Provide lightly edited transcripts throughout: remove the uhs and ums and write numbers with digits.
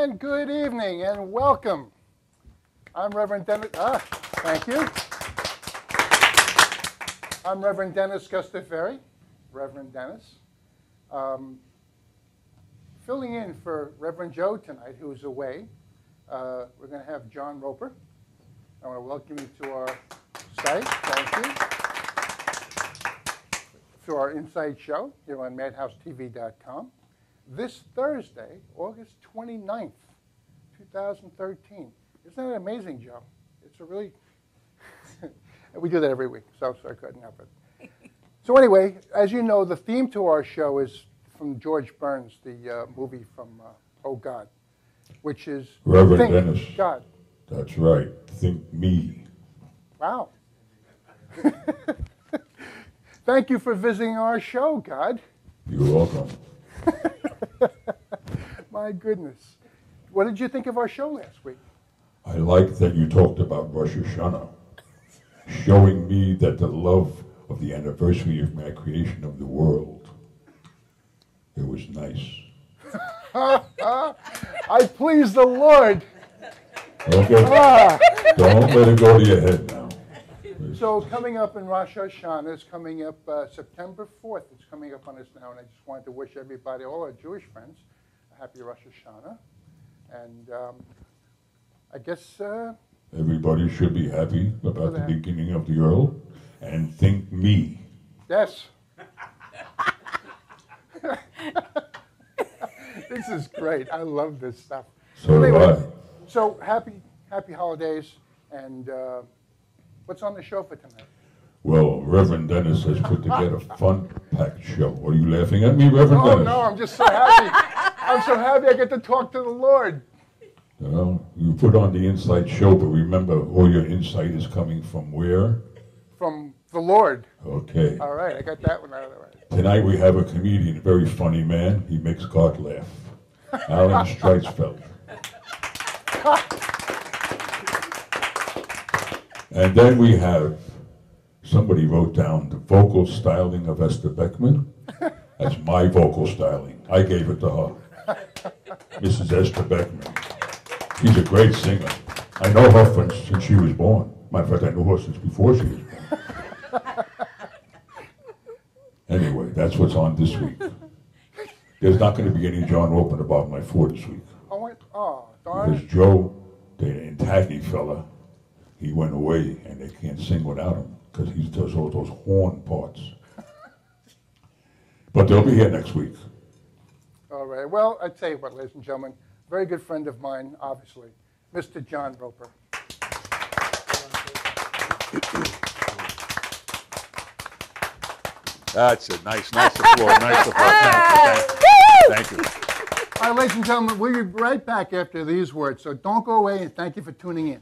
And good evening and welcome. I'm Reverend Dennis. Thank you. I'm Reverend Dennis Gustaferi, Reverend Dennis. Filling in for Reverend Joe tonight, who's away. We're going to have John Roper. I want to welcome you to our site. Thank you. To our Inside Show here on MadhouseTV.com. This Thursday, August 29th, 2013. Isn't that amazing, Joe? It's a really... we do that every week, so I couldn't help it. So anyway, as you know, the theme to our show is from George Burns, the movie from Oh God, which is Reverend Dennis. God. That's right. Think me. Wow. Thank you for visiting our show, God. You're welcome. My goodness. What did you think of our show last week? I like that you talked about Rosh Hashanah, showing me that the love of the anniversary of my creation of the world. It was nice. I please the Lord. Okay. Don't let it go to your head now. So coming up in Rosh Hashanah is coming up September 4th. It's coming up on us now, and I just wanted to wish everybody, all our Jewish friends, a happy Rosh Hashanah. And I guess... everybody should be happy about the beginning of the world, and think me. Yes. This is great. I love this stuff. So anyway, so happy holidays, and what's on the show for tonight? Well, Reverend Dennis has put together a fun-packed show. Are you laughing at me, Reverend Dennis? No, I'm just so happy. I'm so happy I get to talk to the Lord. Well, you put on the Inside Show, but remember, all your insight is coming from where? From the Lord. Okay. All right, I got that one out of the way. Tonight we have a comedian, a very funny man. He makes God laugh. Alan Streisfeld. And then we have, somebody wrote down the vocal styling of Esther Beckman. That's my vocal styling. I gave it to her. Mrs. Esther Beckman. She's a great singer. I know her since she was born. Matter of fact, I knew her since before she was born. Anyway, that's what's on this week. There's not going to be any John Roper about my four this week. Oh, darn. Because Joe, the tacky fella, he went away, and they can't sing without him because he does all those horn parts. But they'll be here next week. All right. Well, I tell you what, ladies and gentlemen, very good friend of mine, obviously, Mr. John Roper. That's a nice applause. Nice applause. Thank you. All right, ladies and gentlemen, we'll be right back after these words. So don't go away, and thank you for tuning in.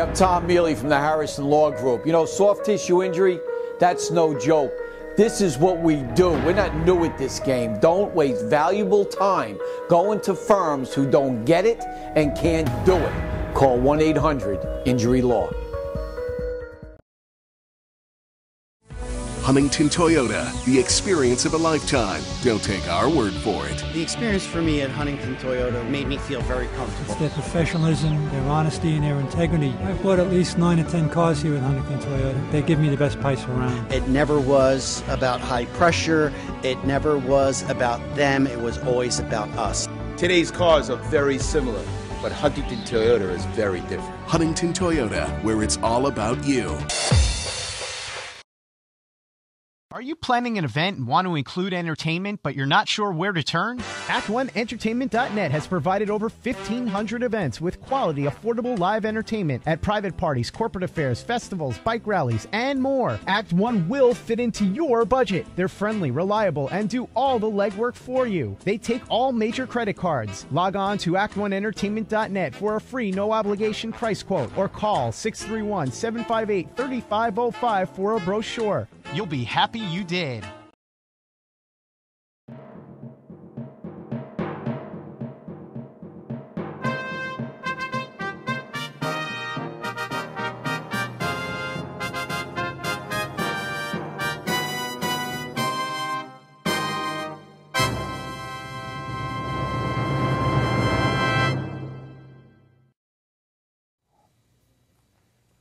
I'm Tom Mealy from the Harrison Law Group. You know, soft tissue injury, that's no joke. This is what we do. We're not new at this game. Don't waste valuable time going to firms who don't get it and can't do it. Call 1-800-INJURY-LAW. Huntington Toyota, the experience of a lifetime. Don't take our word for it. The experience for me at Huntington Toyota made me feel very comfortable. It's their professionalism, their honesty, and their integrity. I've bought at least 9 or 10 cars here at Huntington Toyota. They give me the best price around. It never was about high pressure. It never was about them. It was always about us. Today's cars are very similar, but Huntington Toyota is very different. Huntington Toyota, where it's all about you. Are you planning an event and want to include entertainment, but you're not sure where to turn? Act1Entertainment.net has provided over 1,500 events with quality, affordable live entertainment at private parties, corporate affairs, festivals, bike rallies, and more. Act 1 will fit into your budget. They're friendly, reliable, and do all the legwork for you. They take all major credit cards. Log on to Act1Entertainment.net for a free, no-obligation price quote, or call 631-758-3505 for a brochure. You'll be happy you did.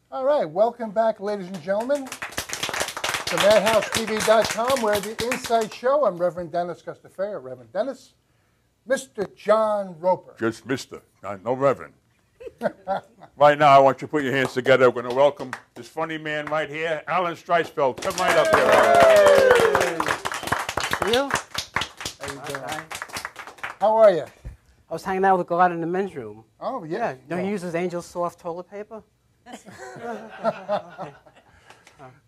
All right, welcome back, ladies and gentlemen, to MadhouseTV.com. We're the Inside Show. I'm Reverend Dennis Custafeo. Reverend Dennis, Mr. John Roper. Just Mr., no Reverend. Right now, I want you to put your hands together. We're going to welcome this funny man right here, Alan Streisfeld. Come right up here, Alan. You? How you doing? How are you? I was hanging out with God in the men's room. Oh, yeah. Don't you use this Angel Soft toilet paper?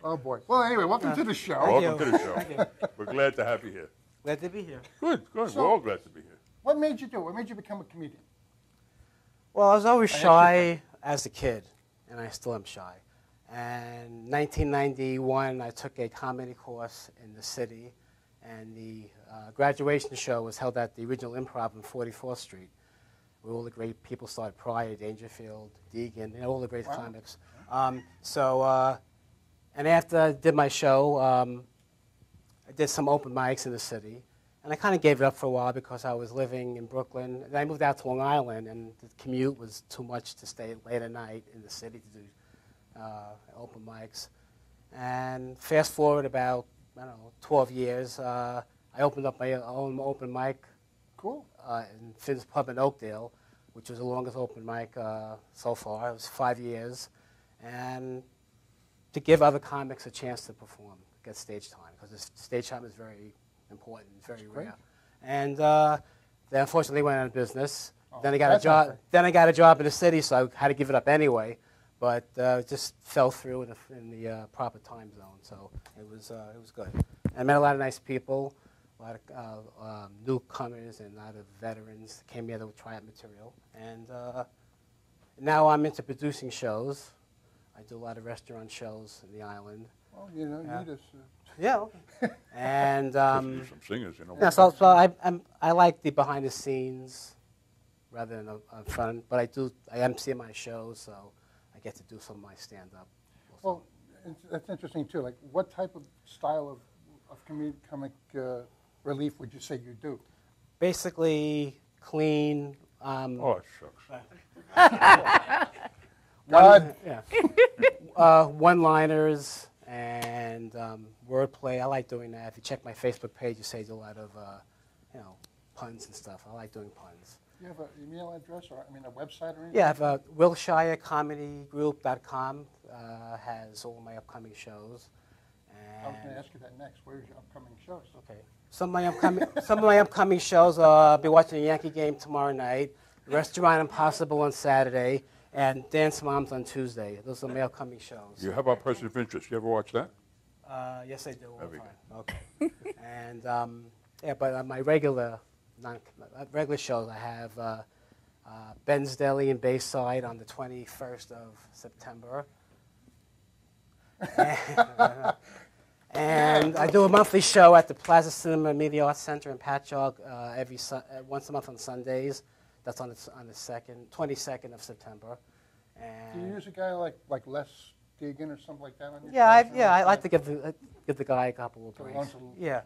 Oh, boy. Well, anyway, welcome to the show. Welcome to the show. We're glad to have you here. Glad to be here. Good, good. So, we're all glad to be here. What made you do it? What made you become a comedian? Well, I was always shy as a kid, and I still am shy. And 1991, I took a comedy course in the city, and the graduation show was held at the original Improv on 44th Street, where all the great people started, Pryor, Dangerfield, Deegan, and all the great comics. And after I did my show, I did some open mics in the city. And I kind of gave it up for a while because I was living in Brooklyn. And I moved out to Long Island, and the commute was too much to stay late at night in the city to do open mics. And fast forward about, 12 years, I opened up my own open mic. Cool. In Finn's Pub in Oakdale, which was the longest open mic so far. It was 5 years. And to give other comics a chance to perform, get stage time, because stage time is very important, very rare. And they unfortunately went out of business. Then I got a job. Then I got a job in the city, so I had to give it up anyway. But it just fell through in the proper time zone, so it was good. I met a lot of nice people, a lot of newcomers, and a lot of veterans that came here to try out material. And now I'm into producing shows. I do a lot of restaurant shows in the island. Well, you need us. Yeah. And Some singers, Yeah, so I like the behind the scenes rather than up front. But I MC my shows, so I get to do some of my stand up. Well, that's interesting too. Like, what type of style of comic relief would you say you do? Basically, clean. Oh, shucks. One-liners and wordplay. I like doing that. If you check my Facebook page, you see I do a lot of puns and stuff. I like doing puns. You have an email address or a website or anything? Yeah, I have WillShireComedyGroup.com has all my upcoming shows. I was going to ask you that next. Where's your upcoming shows? Okay. Some of my upcoming shows. I'll be watching the Yankee game tomorrow night. Restaurant Impossible on Saturday. And Dance Moms on Tuesday. Those are my upcoming shows. You have our Person of Interest. You ever watch that? Yes, I do all the time. Okay. And but my regular shows, I have Ben's Deli in Bayside on the 21st of September. And I do a monthly show at the Plaza Cinema Media Arts Center in Patchogue once a month on Sundays. That's on the 22nd of September. And Do you use a guy like Les Deegan or something like that on your yeah, I like to give the guy a couple of breaks. once a- Yeah.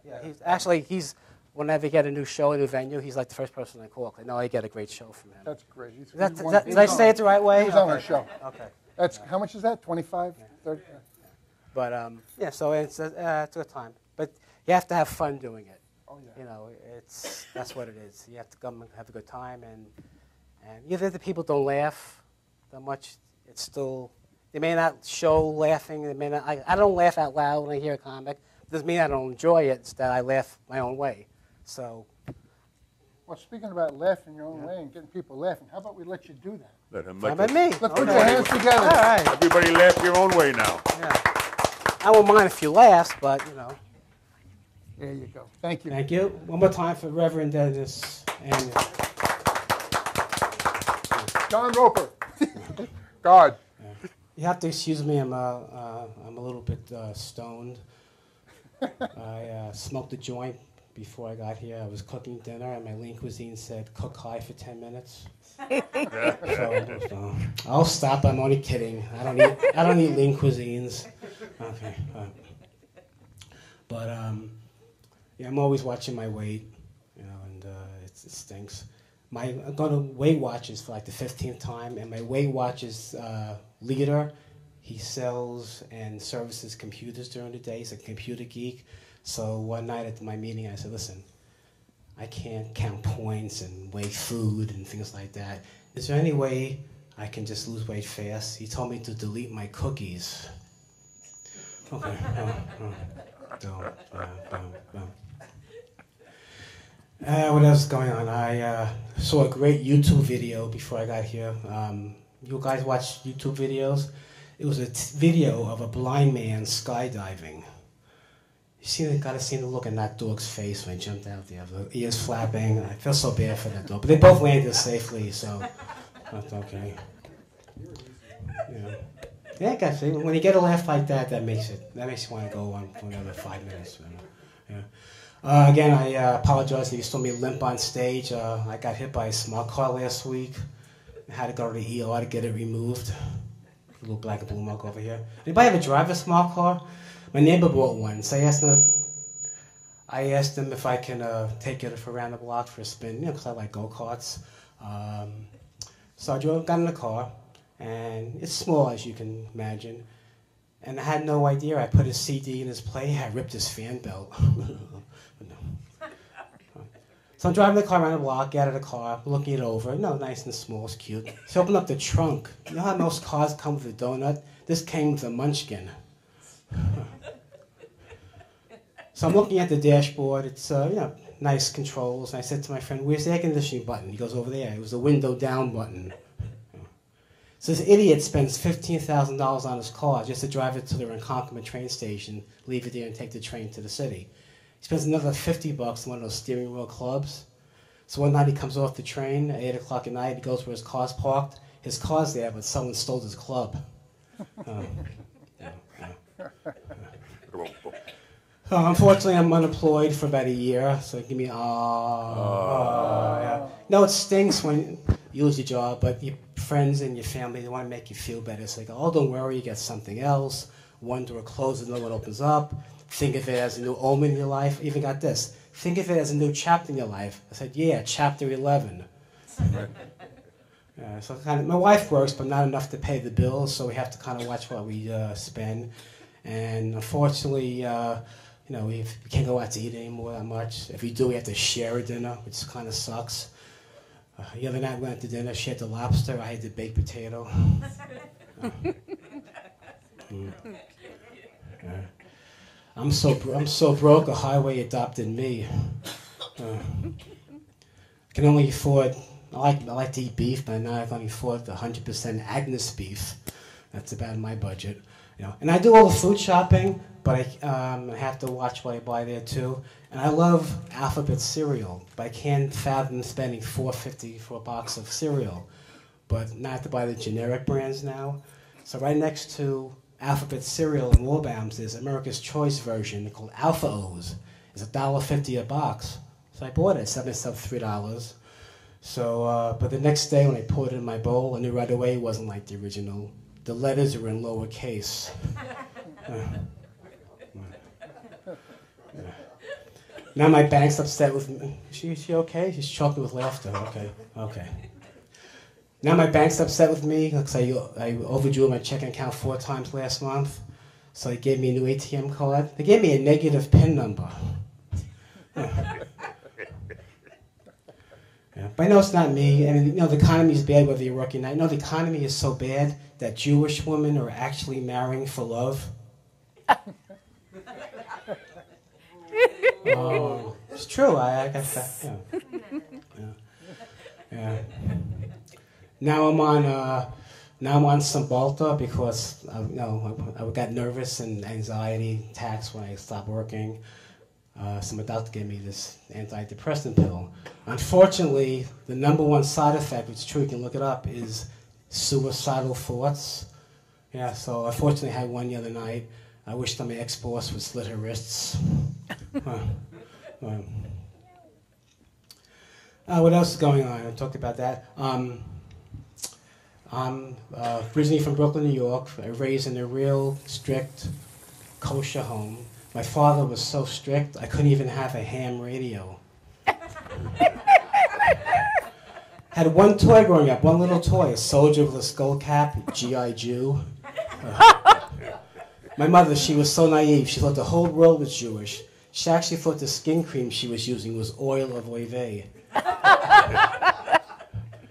He's whenever you get a new show, a new venue, he's like the first person I call. I know I get a great show from him. That's great. Did I say it the right way? He was on our show. Okay. That's how much is that? 25, 30? But yeah, so it's a good time. But you have to have fun doing it. Oh yeah. You know, that's what it is. You have to come and have a good time, and even if the people don't laugh that much, it's still, they may not show laughing. They may not. I don't laugh out loud when I hear a comic. It doesn't mean I don't enjoy it. It's that I laugh my own way. So. Well, speaking about laughing your own way and getting people laughing, how about we let you do that? Let him How let about you- me? Let's put your hands together. All right. Everybody laugh your own way now. Yeah. I won't mind if you laugh, but you know. There you go. Thank you. Thank you. One more time for Reverend Dennis and John Roper. God. you have to excuse me. I'm a little bit stoned. I smoked a joint before I got here. I was cooking dinner, and my lean cuisine said cook high for 10 minutes. So I'll stop. I'm only kidding. I don't eat lean cuisines. Okay. But yeah, I'm always watching my weight, you know, and it stinks. I'm going to Weight Watchers for like the 15th time, and my Weight Watchers leader, he sells and services computers during the day. He's a computer geek. So one night at my meeting, I said, listen, I can't count points and weigh food and things like that. Is there any way I can just lose weight fast? He told me to delete my cookies. Okay. What else is going on? I saw a great YouTube video before I got here. You guys watch YouTube videos? It was a video of a blind man skydiving. You gotta see the look in that dog's face when he jumped out there. The ears flapping. I feel so bad for that dog, but they both landed safely, so that's okay. Yeah, guys. When you get a laugh like that, that makes you want to go on for another 5 minutes. Yeah. Again, I apologize if you saw me limp on stage. I got hit by a smart car last week. I had to go to the ER to get it removed. A little black and blue mark over here. Anybody ever drive a smart car? My neighbor bought one, so I asked him if I can take it for around the block for a spin, because I like go-karts. So I got in the car, and it's small, as you can imagine. And I had no idea. I put a CD in his player. I ripped his fan belt. So I'm driving the car around the block, get out of the car, looking it over. Nice and small, it's cute. So I open up the trunk. You know how most cars come with a donut? This came with a munchkin. So I'm looking at the dashboard. It's nice controls. And I said to my friend, "Where's the air conditioning button?" He goes, "Over there." It was the window down button. So this idiot spends $15,000 on his car just to drive it to the Ronkonkoma train station, leave it there, and take the train to the city. He spends another $50 on one of those steering wheel clubs. So one night he comes off the train at 8 o'clock at night. He goes where his car's parked. His car's there, but someone stole his club. Unfortunately, I'm unemployed for about a year, so give me yeah. No, it stinks when you lose your job, but your friends and your family, they want to make you feel better. So they go, "Oh, don't worry, you get something else. One door closes, another one opens up. Think of it as a new omen in your life." Even got this. Think of it as a new chapter in your life. I said, "Yeah, chapter 11. Right. So my wife works, but not enough to pay the bills, so we have to kind of watch what we spend. And unfortunately, we can't go out to eat anymore that much. If we do, we have to share a dinner, which kind of sucks. The other night we went to dinner, she had the lobster, I had the baked potato. I'm so broke, a highway adopted me. I can only afford, I like to eat beef, but now I can only afford the 100% Agnes beef. That's about my budget. And I do all the food shopping, but I have to watch what I buy there too. And I love Alphabet cereal, but I can't fathom spending $4.50 for a box of cereal. But not have to buy the generic brands now. So right next to Alphabet cereal in Walbaum's, there's America's Choice version called Alpha O's. It's $1.50 a box. So I bought it, saved myself $3. So, but the next day when I poured it in my bowl, I knew right away it wasn't like the original. The letters were in lowercase. Now my bank's upset with me. Is she okay? She's choking with laughter. Okay. Now my bank's upset with me because I overdrew my checking account 4 times last month. So they gave me a new ATM card. They gave me a negative PIN number. Yeah. But I know it's not me. I mean, the economy is bad whether you're working or not. The economy is so bad that Jewish women are actually marrying for love. Oh, it's true. I got that. Yeah. Now I'm on Cymbalta because I got nervous and anxiety attacks when I stopped working. So my doctor gave me this antidepressant pill. Unfortunately, the #1 side effect, which is true, you can look it up, is suicidal thoughts. Yeah, so unfortunately I had one the other night. I wish that my ex-boss would slit her wrists. What else is going on? I talked about that. I'm originally from Brooklyn, New York. I was raised in a real strict kosher home. My father was so strict, I couldn't even have a ham radio. Had one toy growing up, one little toy, a soldier with a skull cap, G.I. Jew. My mother, she was so naive. She thought the whole world was Jewish. She actually thought the skin cream she was using was oil of Oive.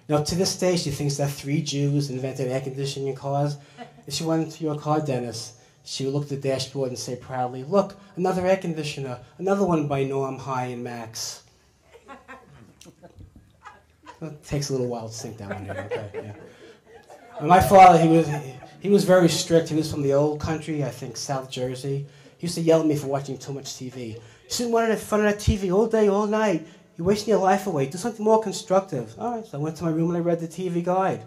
Now, to this day, she thinks that 3 Jews invented air conditioning in cars. If she went into your car, Dennis, she would look at the dashboard and say proudly, "Look, another air conditioner, another one by Norm, High, and Max." It takes a little while to sink that one in, okay, yeah. And my father, he was very strict. He was from the old country, I think South Jersey. He used to yell at me for watching too much TV. You sit in front of that TV all day, all night. You're wasting your life away. Do something more constructive. All right, so I went to my room and I read the TV guide.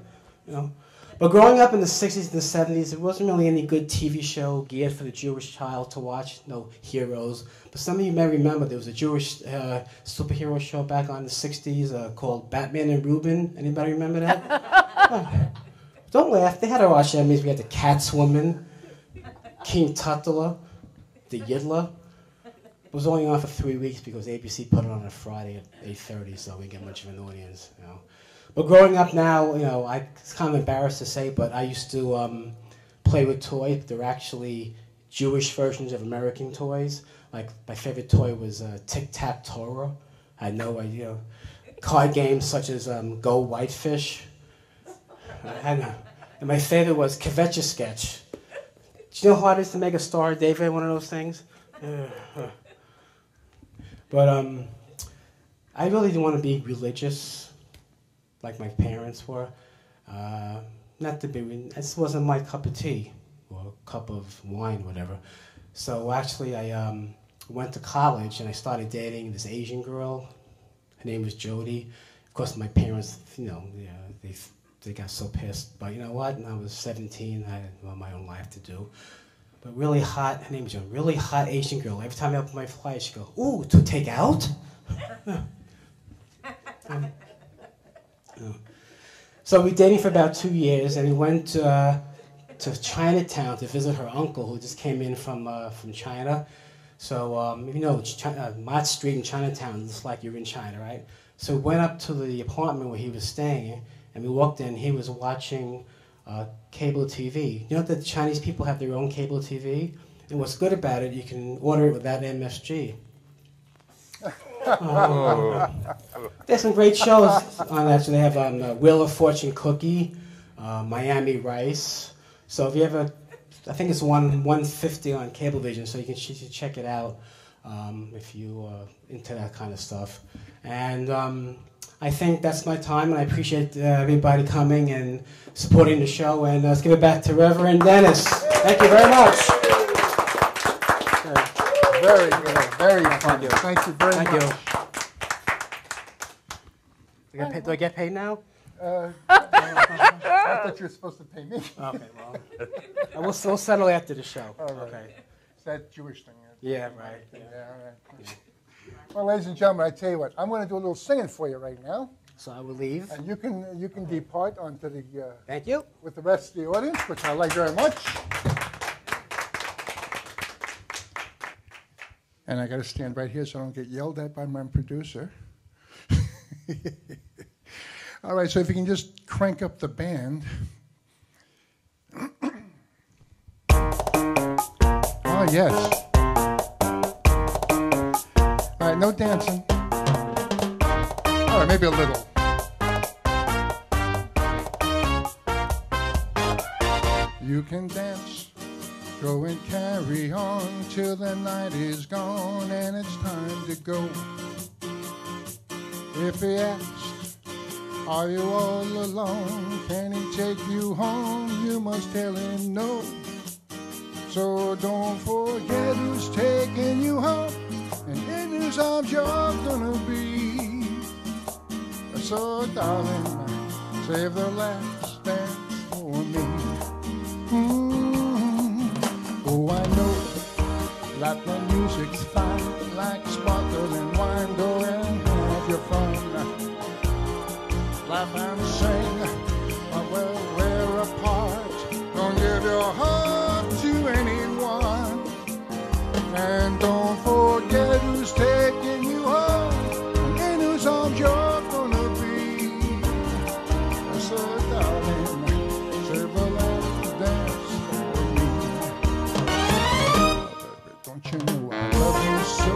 But growing up in the 60s and the 70s, there wasn't really any good TV show geared for the Jewish child to watch. No heroes. But some of you may remember there was a Jewish superhero show back on the 60s called Batman and Reuben. Anybody remember that? Don't laugh. They had our arch enemies. We had the Catswoman, King Tutula, the Yidla. It was only on for 3 weeks because ABC put it on a Friday at 8:30, so we didn't get much of an audience. But growing up now, it's kind of embarrassed to say, but I used to play with toys. They're actually Jewish versions of American toys. Like my favorite toy was Tic-Tac-Toe. I had no idea. Card games such as Go Whitefish. And my favorite was Kvetcha Sketch. Do you know how hard it is to make a Star of David, one of those things? But I really didn't want to be religious like my parents were. Not to be, this wasn't my cup of tea or a cup of wine, whatever. So actually I went to college and I started dating this Asian girl. Her name was Jody. Of course, my parents, they got so pissed. But you know what? When I was 17, I had my own life to do. But really hot, her name was a really hot Asian girl. Every time I opened my flight, she'd go, "Ooh, to take out?" So we dated for about 2 years, and we went to Chinatown to visit her uncle, who just came in from China. So Mott Street in Chinatown looks like you're in China, right? So we went up to the apartment where he was staying, and we walked in. He was watching cable TV. You know that the Chinese people have their own cable TV? And what's good about it, you can order it without MSG. There's some great shows on that. So they have Wheel of Fortune Cookie, Miami Rice. So if you ever, I think it's $150 on Cablevision, so you should check it out if you into that kind of stuff. And I think that's my time, and I appreciate everybody coming and supporting the show. And let's give it back to Reverend Dennis. Thank you very much. Very good. Very funny. Thank you very Thank much. you. Do I get paid now? I thought you were supposed to pay me. Okay, well, we'll settle after the show. All right. Okay. It's that Jewish thing. Yeah, right. Yeah, all right. Well, ladies and gentlemen, I tell you what, I'm going to do a little singing for you right now. So I will leave. And you can depart onto the Thank you. with the rest of the audience, which I like very much. And I got to stand right here so I don't get yelled at by my producer. All right, so if you can just crank up the band. Oh, yes. All right, no dancing. All right, maybe a little. You can dance, go and carry on till the night is gone and it's time to go. If he asks, are you all alone? Can he take you home? You must tell him no. So don't forget who's taking you home, and in his arms you're gonna be. So darling, save the last dance for me. Oh, I know that the music's fine, like sparkling wine. Go and have your fun, laugh and sing. Well, we're apart. Don't give your heart to anyone, and don't forget who's taking you home, and in whose arms you're gonna be. So, darling, save the last dance for me. Don't you know I love you so?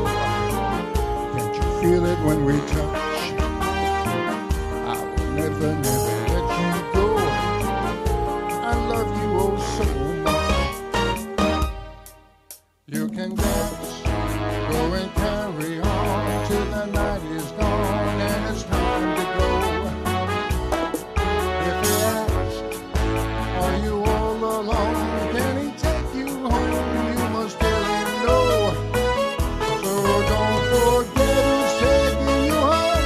Can't you feel it when we touch? I will never, never let you go. I love you oh so much. You can dance, go and carry on till the night is gone and it's time to go. If he asks, are you all alone? Can he take you home? You must tell him no. So don't forget who's taking you home,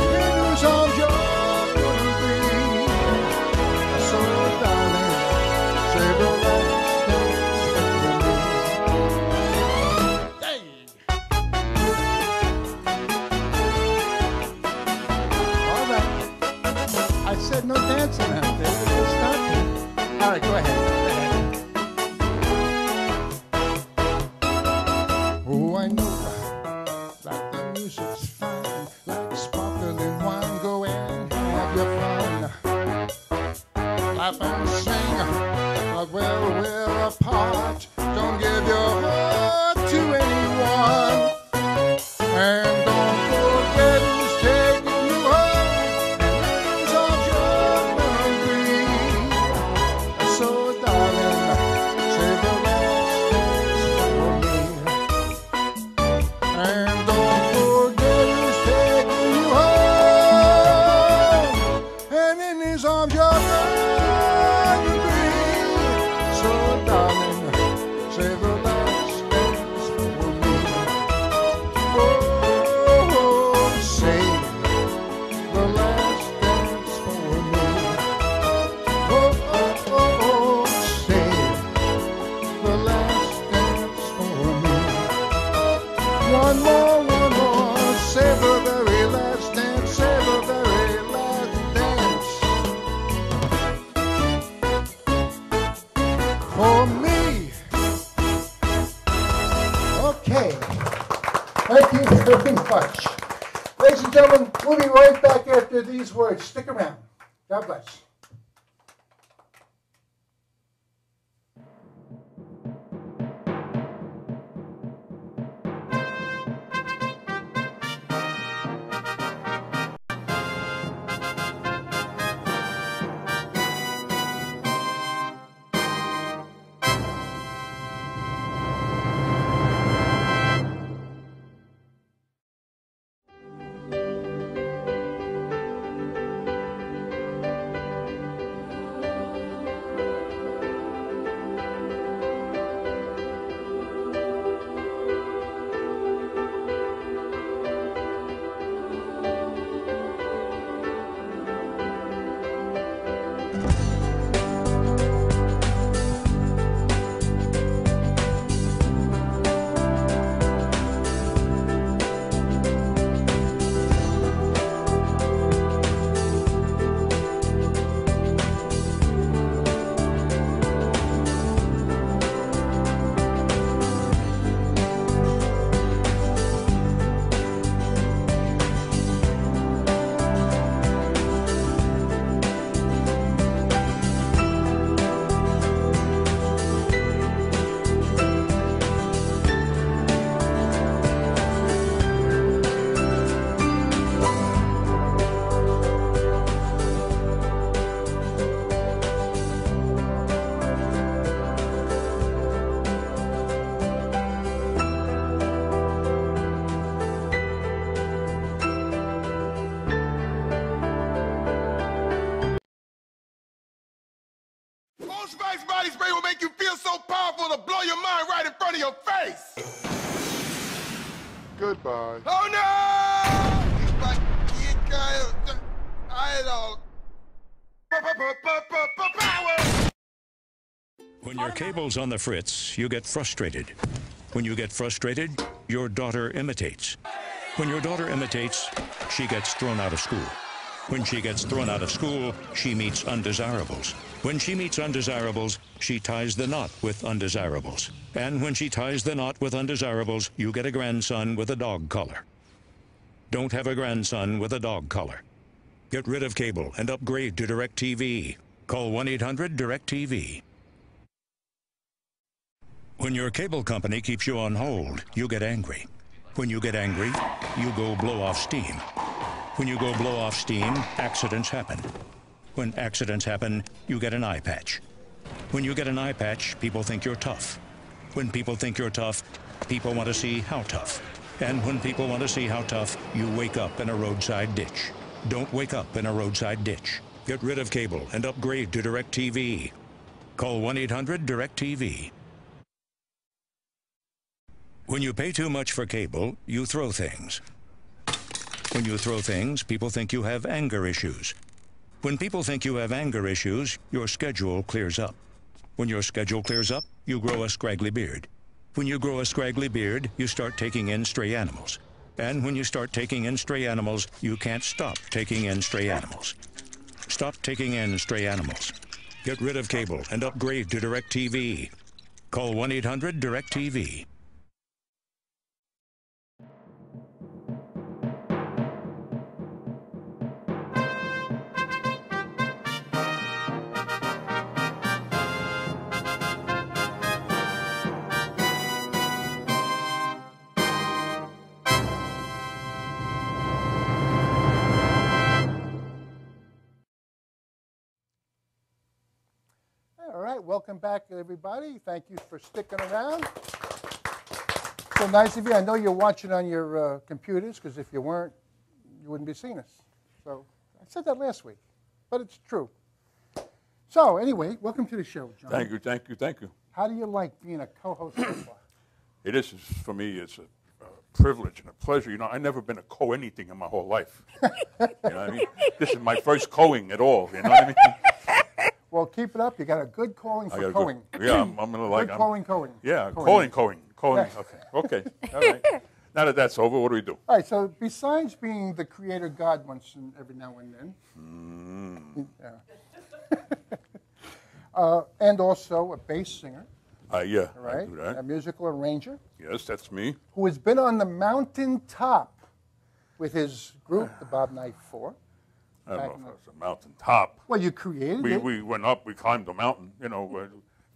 in whose arms you're gonna be. So darling, save the last dance for me. Hey! All right. I said no dancing out there. Stop me. All right, go ahead. Oh, I know that the music's fine, like sparkling wine. Go and have your fun, laugh and sing. But we're apart. Don't give your heart to anyone, and don't forget who's taking you home, and whose arms you're gonna be. So darling, save the last dance for me, and don't forget who's taking you home, and in his arms you're gonna be. So darling, save the last dance for me. Oh, save the last dance for me. Oh, save the last dance for me. One more, save the very last dance, save the very last dance for me. Okay. Thank you very much. Ladies and gentlemen, we'll be right back after these words. Stick around. God bless. body spray will make you feel so powerful to blow your mind right in front of your face. Goodbye. Oh no! It's like you guys, I don't. Power. When your cable's on the fritz, you get frustrated. When you get frustrated, your daughter imitates. When your daughter imitates, she gets thrown out of school. When she gets thrown out of school, she meets undesirables. When she meets undesirables, she ties the knot with undesirables. And when she ties the knot with undesirables, you get a grandson with a dog collar. Don't have a grandson with a dog collar. Get rid of cable and upgrade to DirecTV. Call 1-800-DirecTV. When your cable company keeps you on hold, you get angry. When you get angry, you go blow off steam. When you go blow off steam, accidents happen. When accidents happen, you get an eye patch. When you get an eye patch, people think you're tough. When people think you're tough, people want to see how tough. And when people want to see how tough, you wake up in a roadside ditch. Don't wake up in a roadside ditch. Get rid of cable and upgrade to DirecTV. Call 1-800-DirecTV. When you pay too much for cable, you throw things. When you throw things, people think you have anger issues. When people think you have anger issues, your schedule clears up. When your schedule clears up, you grow a scraggly beard. When you grow a scraggly beard, you start taking in stray animals. And when you start taking in stray animals, you can't stop taking in stray animals. Stop taking in stray animals. Get rid of cable and upgrade to DirecTV. Call 1-800-DirecTV. All right, welcome back, everybody. Thank you for sticking around. So nice of you. I know you're watching on your computers, because if you weren't, you wouldn't be seeing us. So I said that last week, but it's true. So anyway, welcome to the show, John. Thank you, thank you, thank you. How do you like being a co-host so far? It is, for me, it's a privilege and a pleasure. You know, I've never been a co-anything in my whole life. You know what I mean? This is my first coing at all, you know what I mean? Well, keep it up. You got a good calling for coing. Yeah, I'm going to like... Good coing. Yeah, coing. Calling. Okay. All right. Now that that's over, what do we do? All right, so besides being the creator God once every now and then, and also a bass singer. Yeah, right? I do that. A musical arranger. Yes, that's me. Who has been on the mountaintop with his group, the Bob Knight Four. I don't know if it was a mountaintop. Well, you created it. We went up, we climbed the mountain, you know,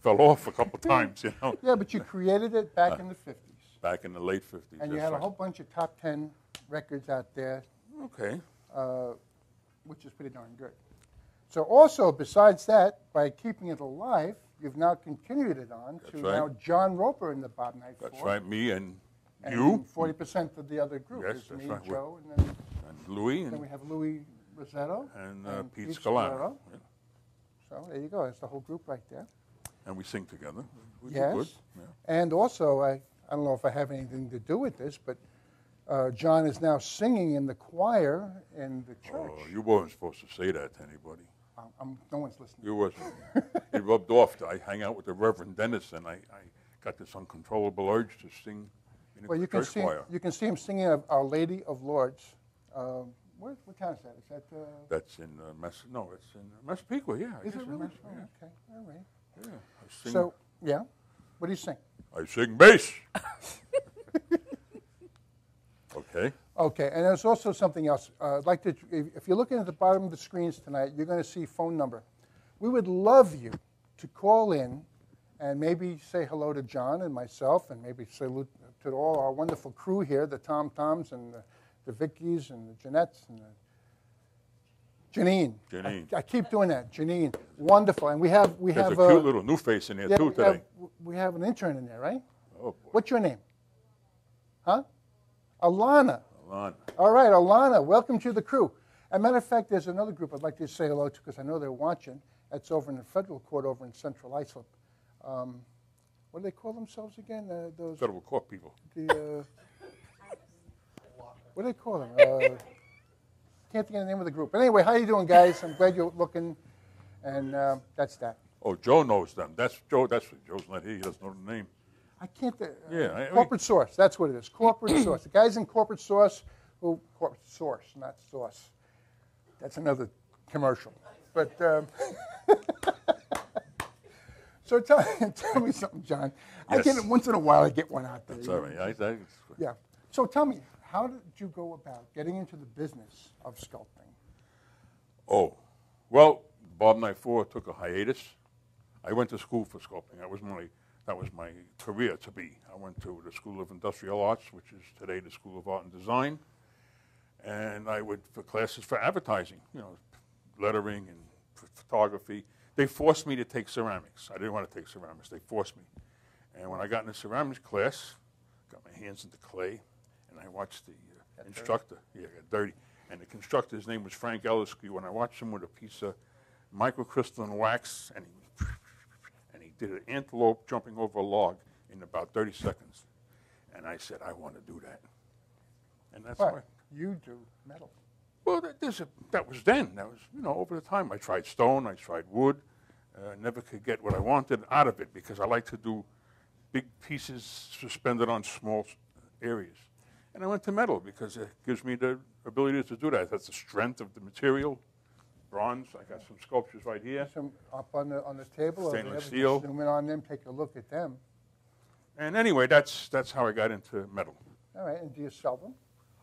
fell off a couple times, you know. Yeah, but you created it back in the 50s. Back in the late 50s. And you had a whole bunch of top 10 records out there. Okay. Which is pretty darn good. So also, besides that, by keeping it alive, you've now continued it on to now John Roper in the Bob Knight Four. That's right, me and you. 40% of the other group. Yes, It's that's me, right. Joe, and then Louis. Then we have Louis Rosetto. And Pete Scalano. Yeah. So there you go. That's the whole group right there. And we sing together. We do yes. good. Yeah. And also, I don't know if I have anything to do with this, but John is now singing in the choir in the church. Oh, you weren't supposed to say that to anybody. No one's listening. You wasn't. It rubbed off. I hang out with the Reverend Dennis, and I got this uncontrollable urge to sing in a church choir. You can see him singing of Our Lady of Lourdes. What town is that? Is that? That's in it's in Massapequa. Yeah. Is it really? Yeah. Okay, all right. Yeah. I sing. So yeah, what do you sing? I sing bass. Okay. Okay, and there's also something else. I'd like to, if you're looking at the bottom of the screens tonight, you're going to see phone number. We would love you to call in and maybe say hello to John and myself, and maybe salute to all our wonderful crew here, the Tom Toms and the Vickies and the Jeanettes and the Janine. I keep doing that, Janine. Wonderful, and we have There's a cute little new face in there too today. We have an intern in there, right? Oh boy. What's your name? Huh? Alana. Alana. All right, Alana, welcome to the crew. As a matter of fact, there's another group I'd like to say hello to because I know they're watching, That's over in the federal court over in Central Islip. What do they call themselves again? Those Federal court people. The what do they call them? Can't think of the name of the group. But anyway, how you doing, guys? I'm glad you're looking, and that's that. Oh, Joe knows them. That's Joe. That's Joe's not here. He doesn't know the name. I can't. Yeah, corporate source. That's what it is. Corporate source. The guys in corporate source who corporate source, not sauce. That's another commercial. But so tell me something, John. Yes. I get it once in a while. I get one out there. That's all right. Yeah. So tell me, how did you go about getting into the business of sculpting? Oh, well, Bob Nifor took a hiatus. I went to school for sculpting. That was my career to be. I went to the School of Industrial Arts, which is today the School of Art and Design, and I went for classes for advertising, lettering and photography. They forced me to take ceramics. I didn't want to take ceramics. They forced me. And when I got in the ceramics class, got my hands into clay, and I watched the instructor. Yeah, got dirty. And the instructor's name was Frank Elliskew, and I watched him with a piece of microcrystalline wax, and he did an antelope jumping over a log in about 30 seconds. And I said, I want to do that. And that's why. You do metal. Well, that was then. That was, over the time. I tried stone. I tried wood. Never could get what I wanted out of it because I like to do big pieces suspended on small areas. And I went to metal because it gives me the ability to do that. That's the strength of the material. Bronze. I got some sculptures right here. Some up on the table. Stainless steel. Zoom in on them. Take a look at them. And anyway, that's how I got into metal. All right. And do you sell them?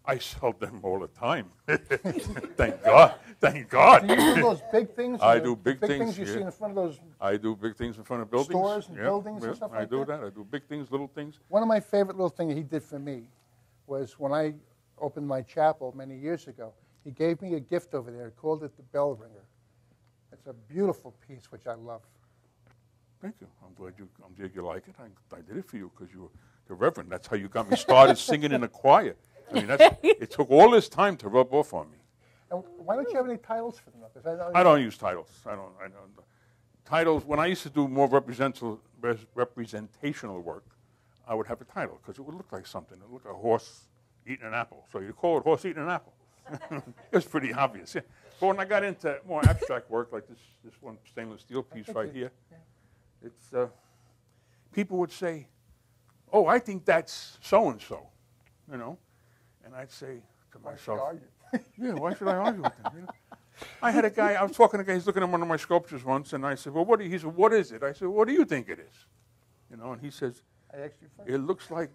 I sell them all the time. Thank God. Thank God. Do you do those big things? I do big things you see in front of those. I do big things in front of buildings. Stores and buildings and stuff like that? I do that. I do big things, little things. One of my favorite little things he did for me was when I opened my chapel many years ago. He gave me a gift over there. He called it the Bell Ringer. It's a beautiful piece, which I love. Thank you. I'm glad you like it. I did it for you because you were the Reverend. That's how you got me started singing in a choir. I mean, it took all this time to rub off on me. And why don't you have any titles for them? I don't use titles. I don't. Titles. When I used to do more representational work, I would have a title because it would look like something. It would look like a horse eating an apple. So you call it horse eating an apple. It was pretty obvious. Yeah. But when I got into more abstract work, like this one stainless steel piece right here, it's people would say, "Oh, I think that's so and so," and I'd say to myself, "Yeah, why should I argue with them?" I had a guy. I was talking to a guy. He's looking at one of my sculptures once, and I said, "Well, he said, what is it?" I said, "What do you think it is?" And he says, "It looks like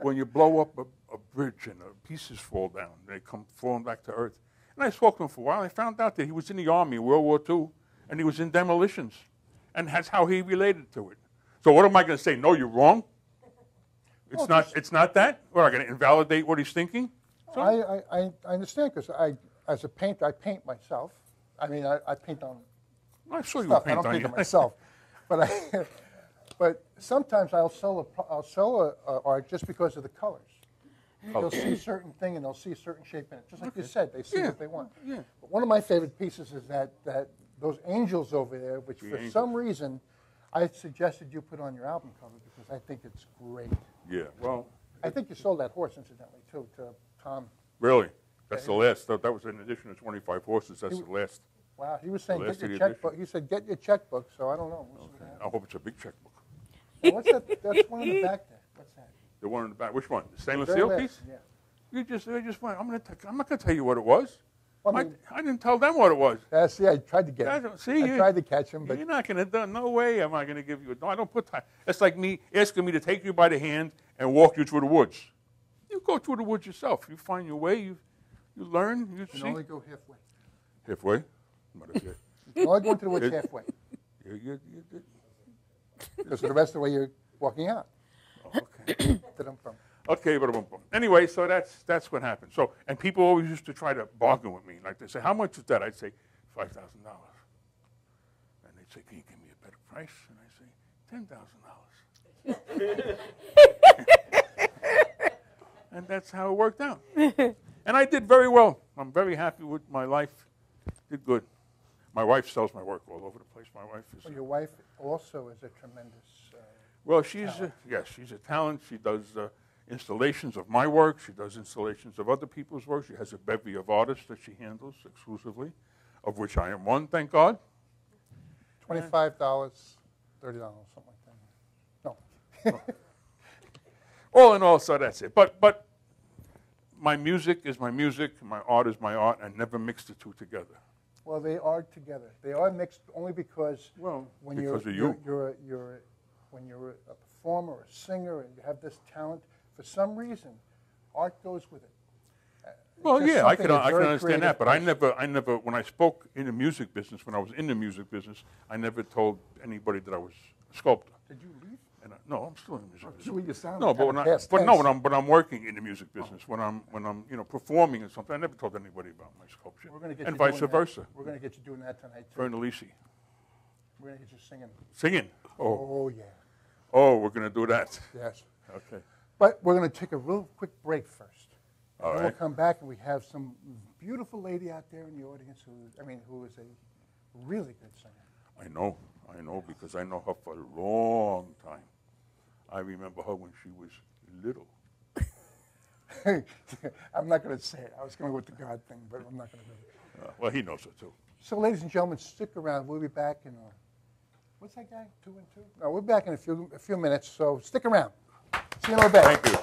when you blow up a bridge and pieces fall down, they come falling back to earth." And I spoke to him for a while. I found out that he was in the Army, World War II, and he was in demolitions, and that's how he related to it. So what am I going to say? No, you're wrong. It's not. It's not that. What, am I going to invalidate what he's thinking? So? I understand because as a painter, I paint myself. I mean, I paint on. I saw you stuff. paint I don't on paint you. it myself, but sometimes I'll sell art just because of the colors. They'll see a certain thing and they'll see a certain shape in it. Just like you said, they see what they want. Yeah. But one of my favorite pieces is that those angels over there, which for some reason I suggested you put on your album cover because I think it's great. Yeah, well. I think you sold that horse, incidentally, too, to Tom. Really? That's the last. That was in addition to 25 horses. That's the last. Wow, he was saying, get your checkbook. He said, get your checkbook, so I don't know. Okay. I hope it's a big checkbook. Now, what's that? That's one in the back there. What's that? The one in the back. Which one? The stainless steel piece? Yeah. You just went. I'm not going to tell you what it was. Well, I didn't tell them what it was. See, I tried to get him. I tried to catch him, but you're not going to. No way am I going to give you. No, I don't put time. It's like me asking me to take you by the hand and walk you through the woods. You go through the woods yourself. You find your way. You learn. You can see. only go halfway. Halfway? You can only go into the woods halfway. Because the rest of the way you're walking out. Okay. Okay, but anyway, so that's what happened. So, and people always used to try to bargain with me. Like they say, "How much is that?" I'd say, $5,000. And they'd say, "Can you give me a better price?" And I say, $10,000. And that's how it worked out. And I did very well. I'm very happy with my life. Did good. My wife sells my work all over the place. My wife is. Well, your wife also is a tremendous. Well, she's yes, she's a talent. She does installations of my work. She does installations of other people's work. She has a bevy of artists that she handles exclusively, of which I am one, thank God. $25, $30, something like that. No. All in all, so that's it. But my music is my music, my art is my art, and never mix the two together. Well, they are together. They are mixed only because when because when you're a performer, or a singer, and you have this talent, for some reason, art goes with it. Well, yeah, I can understand that, but I never, when I spoke in the music business, when I was in the music business, I never told anybody that I was a sculptor. Did you leave? And no, I'm still in the music business. Well, you sound no, but when I'm working in the music business, when I'm performing and something, I never told anybody about my sculpture. We're gonna get and you vice doing versa. That. We're going to get you doing that tonight too. Bernalisi. We're going to get you singing. Singing? Oh yeah. Oh, we're going to do that. Yes. Okay. But we're going to take a real quick break first. All then right. We'll come back and we have some beautiful lady out there in the audience who is a really good singer. I know, because I know her for a long time. I remember her when she was little. I'm not going to say it. I was going with the God thing, but I'm not going to do it. Well, he knows it too. So, ladies and gentlemen, stick around. We'll be back in what's that guy? 2 and 2? No, we'll be back in a few minutes. So stick around. See you in a bit. Thank you.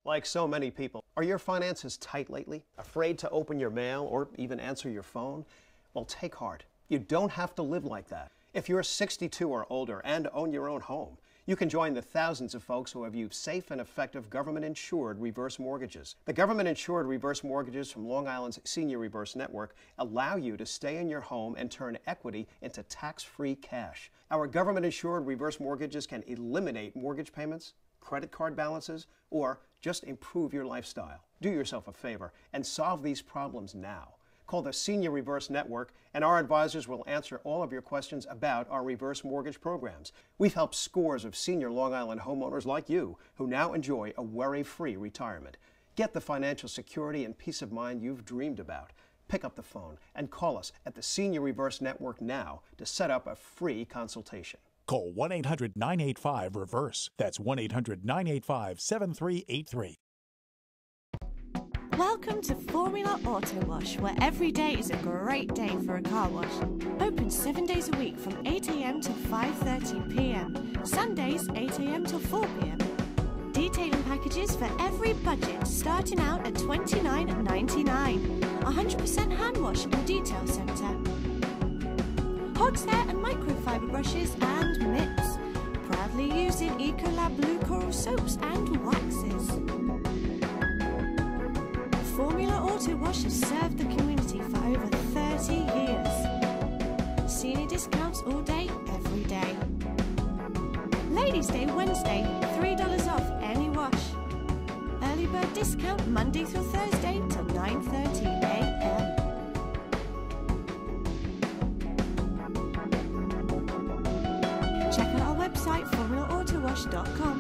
Like so many people, are your finances tight lately? Afraid to open your mail or even answer your phone? Well, take heart. You don't have to live like that. If you're 62 or older and own your own home, you can join the thousands of folks who have used safe and effective government-insured reverse mortgages. The government-insured reverse mortgages from Long Island's Senior Reverse Network allow you to stay in your home and turn equity into tax-free cash. Our government-insured reverse mortgages can eliminate mortgage payments, credit card balances, or just improve your lifestyle. Do yourself a favor and solve these problems now. Call the Senior Reverse Network, and our advisors will answer all of your questions about our reverse mortgage programs. We've helped scores of senior Long Island homeowners like you who now enjoy a worry-free retirement. Get the financial security and peace of mind you've dreamed about. Pick up the phone and call us at the Senior Reverse Network now to set up a free consultation. Call 1-800-985-REVERSE. That's 1-800-985-7383. Welcome to Formula Auto Wash, where every day is a great day for a car wash. Open 7 days a week from 8 a.m. till 5:30 p.m. Sundays 8 a.m. till 4 p.m. Detailing packages for every budget, starting out at $29.99. 100% hand wash and detail centre. Hog's hair and microfiber brushes and mitts. Proudly used in Ecolab Blue Coral soaps and waxes. Formula Auto Wash has served the community for over 30 years. Senior discounts all day, every day. Ladies' Day Wednesday, $3 off any wash. Early bird discount Monday through Thursday till 9:30 a.m. Check out our website, formulaautowash.com.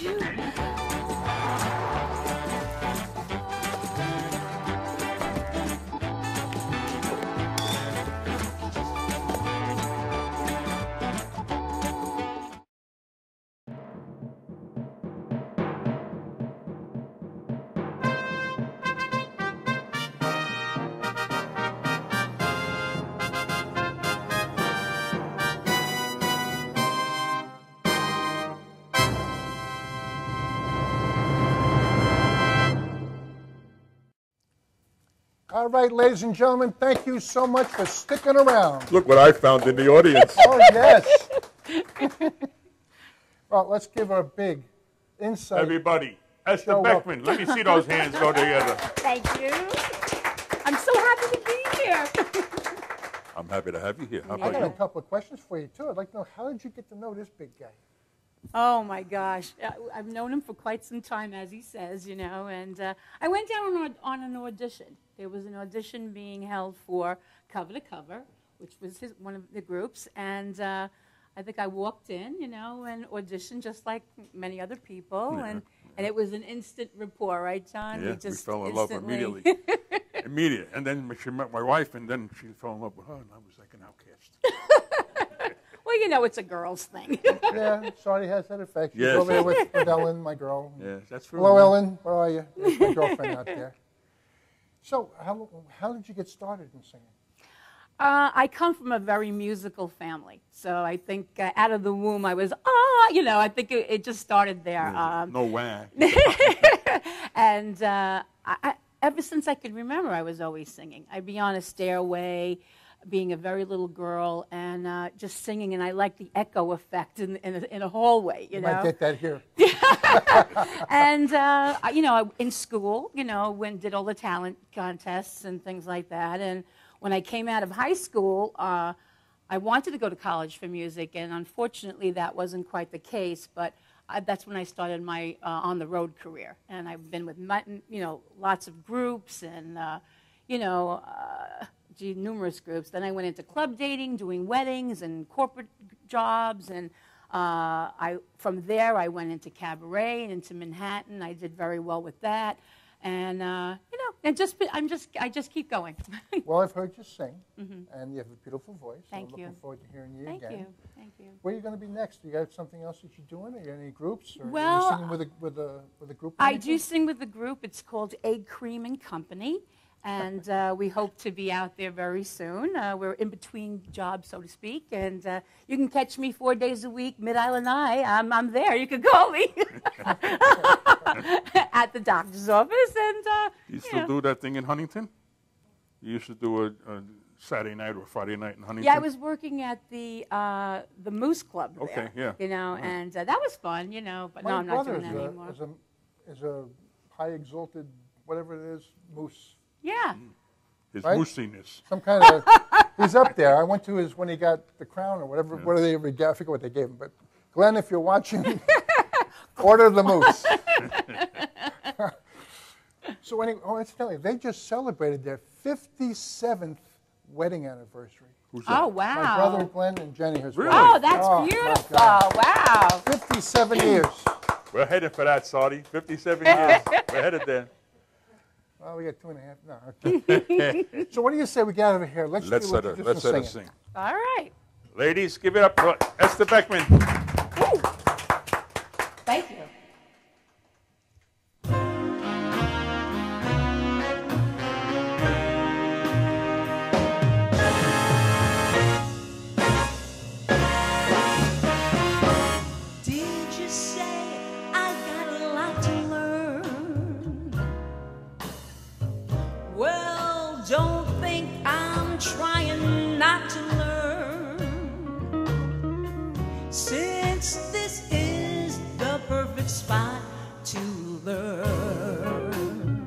you. All right, ladies and gentlemen, thank you so much for sticking around. Look what I found in the audience. Oh, yes. Well, let's give her a big insight. Everybody, Esther Show up. Beckman. Let me see those hands go together. Thank you. I'm so happy to be here. I'm happy to have you here. How I about got a you? couple of questions for you, too. I'd like to know, how did you get to know this big guy? Oh my gosh, I've known him for quite some time, as he says, you know, and I went down on an audition. There was an audition being held for Cover to Cover, which was one of the groups, and I think I walked in, you know, and auditioned just like many other people, Yeah. and it was an instant rapport, right, John? Yeah, we fell in love immediately. Immediate. And then she met my wife, and then she fell in love with her, and I was like an outcast. Well, you know, it's a girl's thing. Yeah, Shawty has that effect. She's Yes. over there with Ellen, my girl. Yes, that's true. Hello, Ellen. Where are you? There's my girlfriend out there. So, how did you get started in singing? I come from a very musical family, so I think out of the womb I was, you know, I think it just started there. No way. And ever since I could remember, I was always singing. I'd be on a stairway, being a very little girl, and just singing, and I like the echo effect in a hallway, you know. Might get that here. And, you know, in school, you know, did all the talent contests and things like that, and when I came out of high school, I wanted to go to college for music, and unfortunately that wasn't quite the case, but that's when I started my on-the-road career, and I've been with, you know, lots of groups and, you know, numerous groups. Then I went into club dating, doing weddings and corporate jobs, and from there I went into cabaret and into Manhattan. I did very well with that, and you know, I just keep going. Well, I've heard you sing, Mhm. and you have a beautiful voice. Thank I'm you. looking forward to hearing you Thank again. you. Thank you. Where are you going to be next? You got something else that you're doing? Are you in any groups? Or Well, are you singing with a group? or I anything? do sing with the group. It's called Egg Cream and Company, and we hope to be out there very soon. We're in between jobs, so to speak, and you can catch me 4 days a week, Mid-Island Eye. I'm there. You can call me at the doctor's office, and You still do that thing in Huntington? You used to do a Saturday night or Friday night in Huntington? Yeah, I was working at the Moose Club there. Okay, yeah. You know, Right. and that was fun, you know, but no, I'm not doing that anymore. is a high exalted, whatever it is, moose. Yeah. His Right? moosiness. Some kind of, he's up there. I went to his, when he got the crown or whatever, what do they ever get? I forget what they gave him. But Glenn, if you're watching, order the moose. So anyway, incidentally, they just celebrated their 57th wedding anniversary. Who's that? Oh, wow. My brother Glenn and Jenny, his Really? wife. Oh, that's my beautiful. God. Wow. 57 years. We're headed for that, Saudi. 57 years. We're headed there. Well, we got 2.5. No. Okay. So what do you say we get out of here? Let's let do her sing. All right. Ladies, give it up for Esther Beckman. Thank you. Did you say I got a lot to learn? Well, don't think I'm trying not to learn, since this is the perfect spot to learn.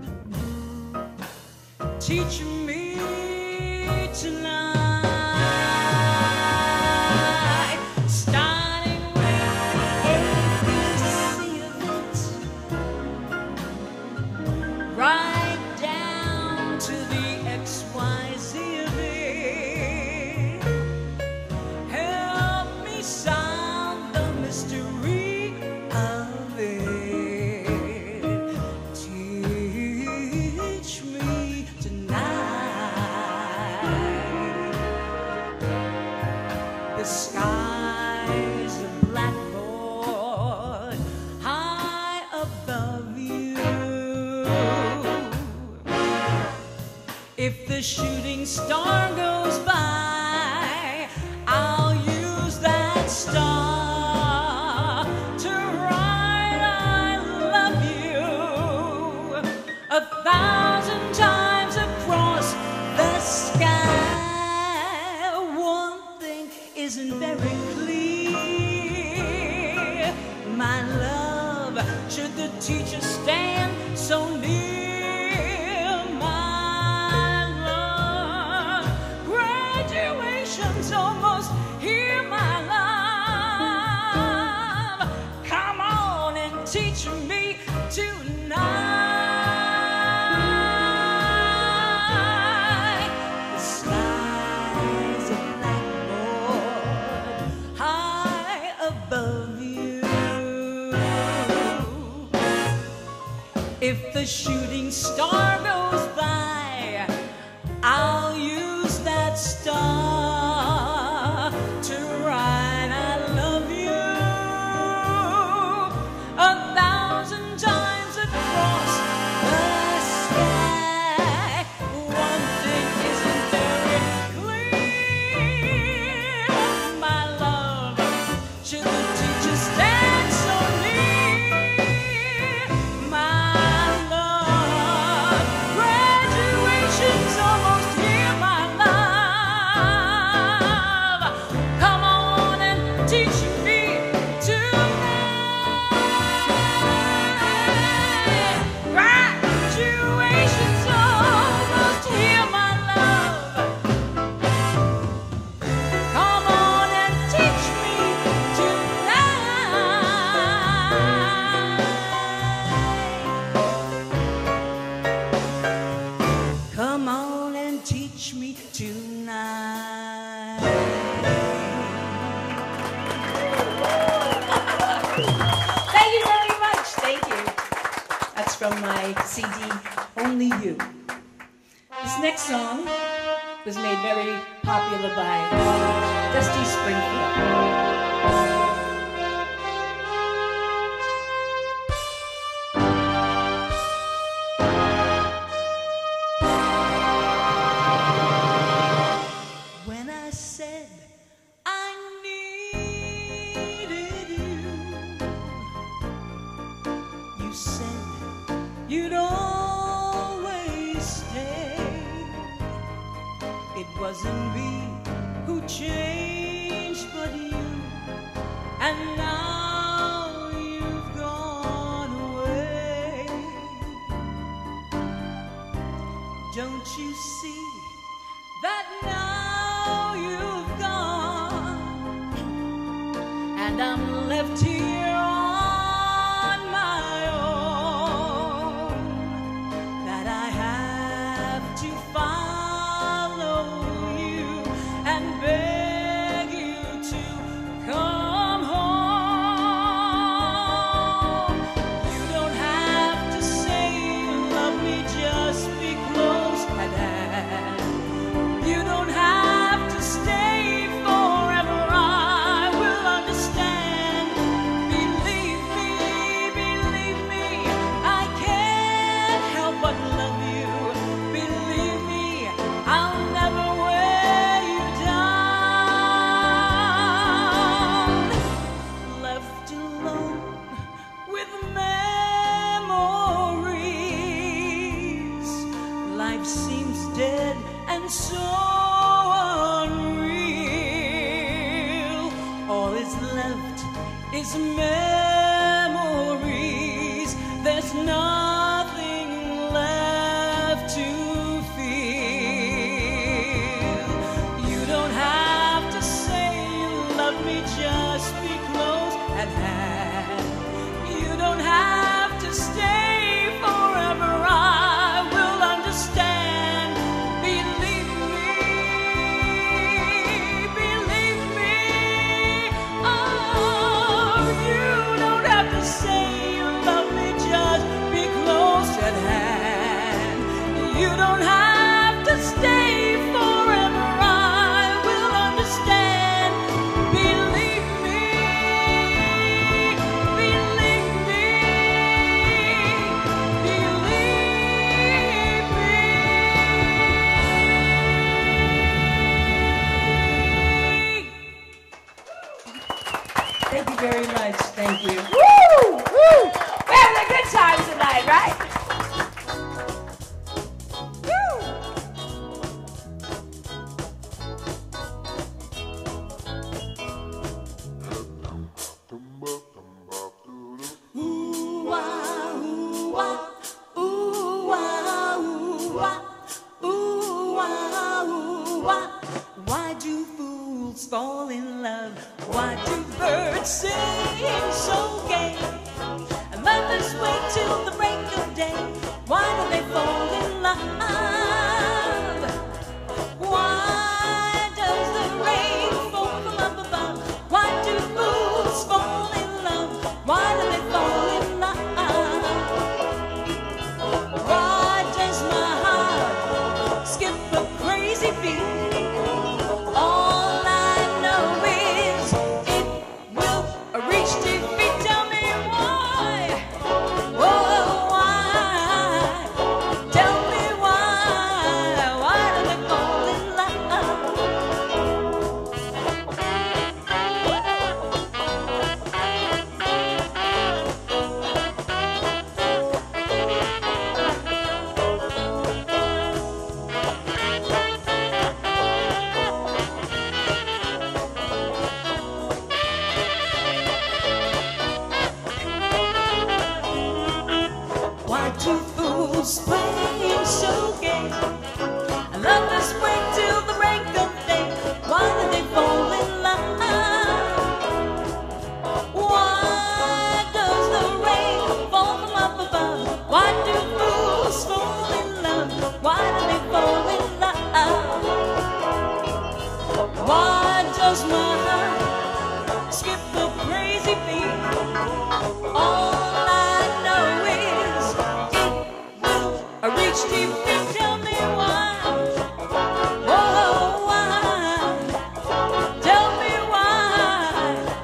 Teach me tonight, starting right down to the XYZ of it. Help me solve the mystery of it. the shooting star goes by, I'll use that star to write I love you 1,000 times across the sky. One thing isn't very clear, my love, should the teacher stand so near. Almost here, my love. Come on and teach me tonight. The sky's a blackboard high above you. If the shooting star goes by, I'll use that star. From my CD, Only You. This next song was made very popular by Dusty Springfield. When I said I needed you, you said you'd always stay. It wasn't me who changed, but you. And now you've gone away. Don't you see that now you've gone, and I'm left here on my own, that I have to follow you and beg you to come home. You don't have to say you love me, just be close at hand. You don't have to stay forever, I will understand. Believe me, I can't help but love you. Believe me, I'll never wear you down. Left alone with memories, life seems dead and so unreal. All is left is memories. There's nothing left to feel. You don't have to say you love me, just be close at hand. You don't have to stay forever, I will understand. Believe me, oh, you two fools playing so gay. And lovers wait till the break of day. Why do they fall in love? Why does the rain fall from up above? Why do fools fall in love? Why do they fall in love? Why does my heart skip a crazy beat? All I know is it will reach deep and tell me why. Oh, why? Tell me why.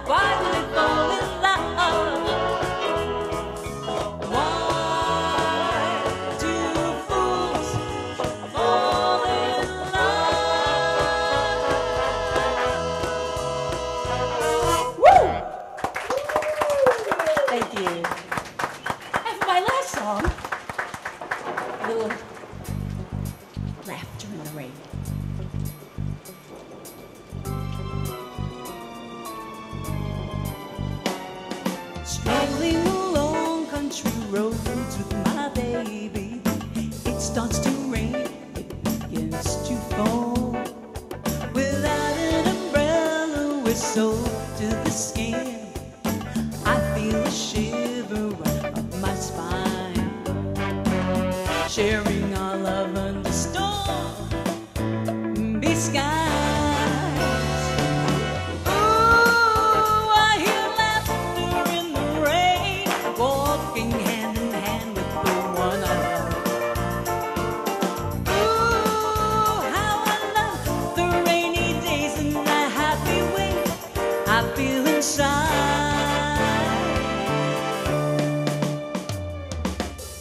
Why do they fall in love? Why do fools fall in love? Woo! Thank you. And for my last song, a little laughter in the rain. Strolling along country roads with my baby, it starts to rain, it begins to fall. Without an umbrella, we're soaked to the skin. I feel a shiver right up my spine. Sharing our love under stormy skies. Ooh, I hear laughter in the rain, walking hand in hand with the one I love. Ooh, how I love the rainy days and the happy way I feel inside.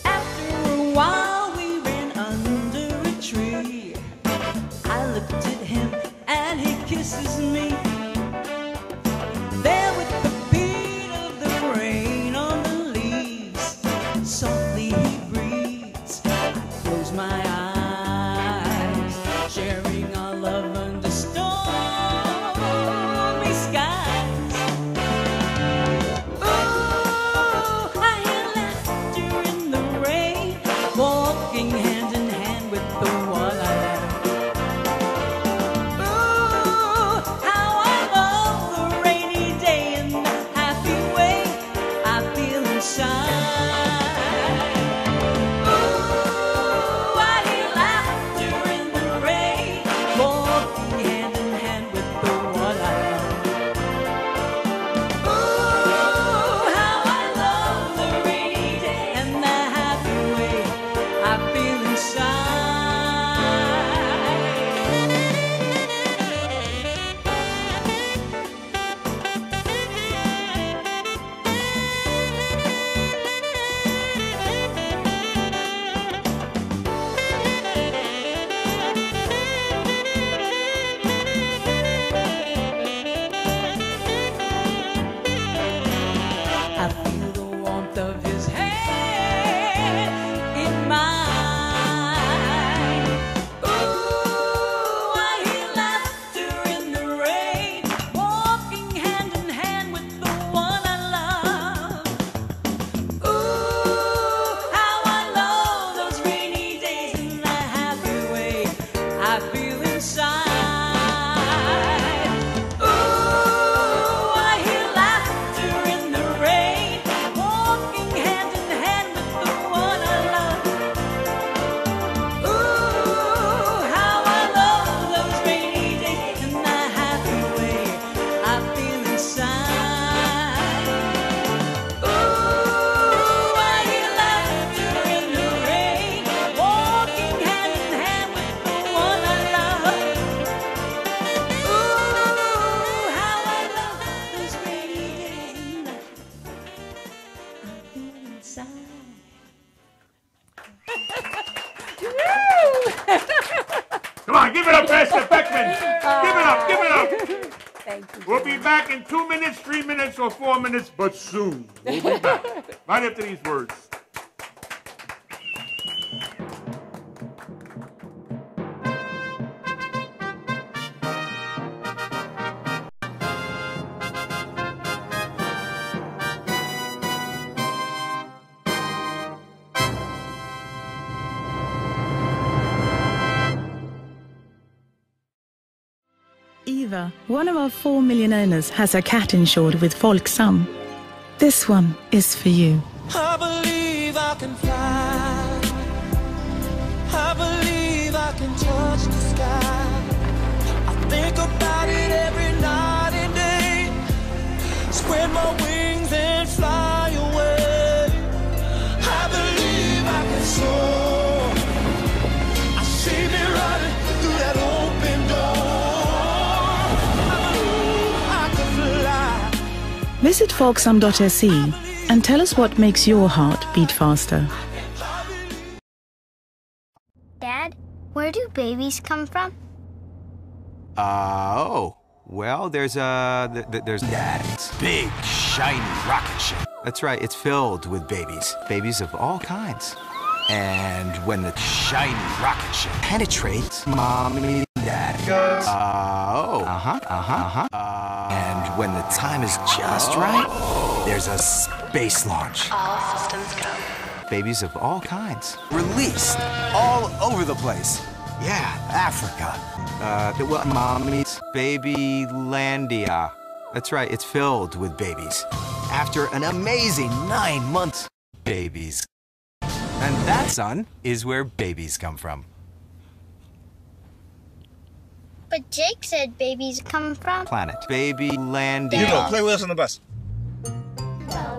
After a while we ran under a tree. I looked at him and he kisses me. There with the beat of the rain on the leaves, softly he breathes. I close my eyes, sharing our love under stormy skies. Ooh, I hear laughter in the rain, walking hand in hand with the one I love. Ooh, how I love the rainy day and the happy way I feel inside. Ooh, I hear laughter in the rain, walking hand in hand with the one I love. Ooh, how I love the rainy day and the happy way I feel inside. I feel the warmth of his hand in mine. Ooh, I hear laughter in the rain, walking hand in hand with the one I love. Ooh, how I love those rainy days and the happy way I feel inside. Ooh, I hear laughter in the rain, walking hand in hand with the one I love. Ooh, how I love those rainy days and the happy way I feel inside. Ooh, I hear laughter in the rain, walking hand in hand with the one I love. Ooh, how I love those rainy days and I feel inside. Come on, give it up, Esther Beckman. Give it up, give it up. Thank you. We'll be back in 2 minutes, 3 minutes, or 4 minutes, but soon. We'll be back right after these words. Eva, one of our 4 million owners, has her cat insured with Folksam. This one is for you. I believe I can fly. I believe I can touch the sky. I think about it every night and day. Spread my wings and fly away. I believe I can soar. I see me running through that open door. I believe I can fly. Visit folksam.se and tell us what makes your heart beat faster. Dad, where do babies come from? Well, there's that big, shiny rocket ship. That's right, it's filled with babies of all kinds. And when the shiny rocket ship penetrates, Mommy and Dad goes, and when the time is just right, there's a space launch. All systems go. Babies of all kinds, released all over the place. Yeah, Africa. Mommy's Babylandia. That's right, it's filled with babies. After an amazing 9 months, babies. And that, son, is where babies come from. But Jake said babies come from Planet. Babylandia. You go, play with us on the bus. The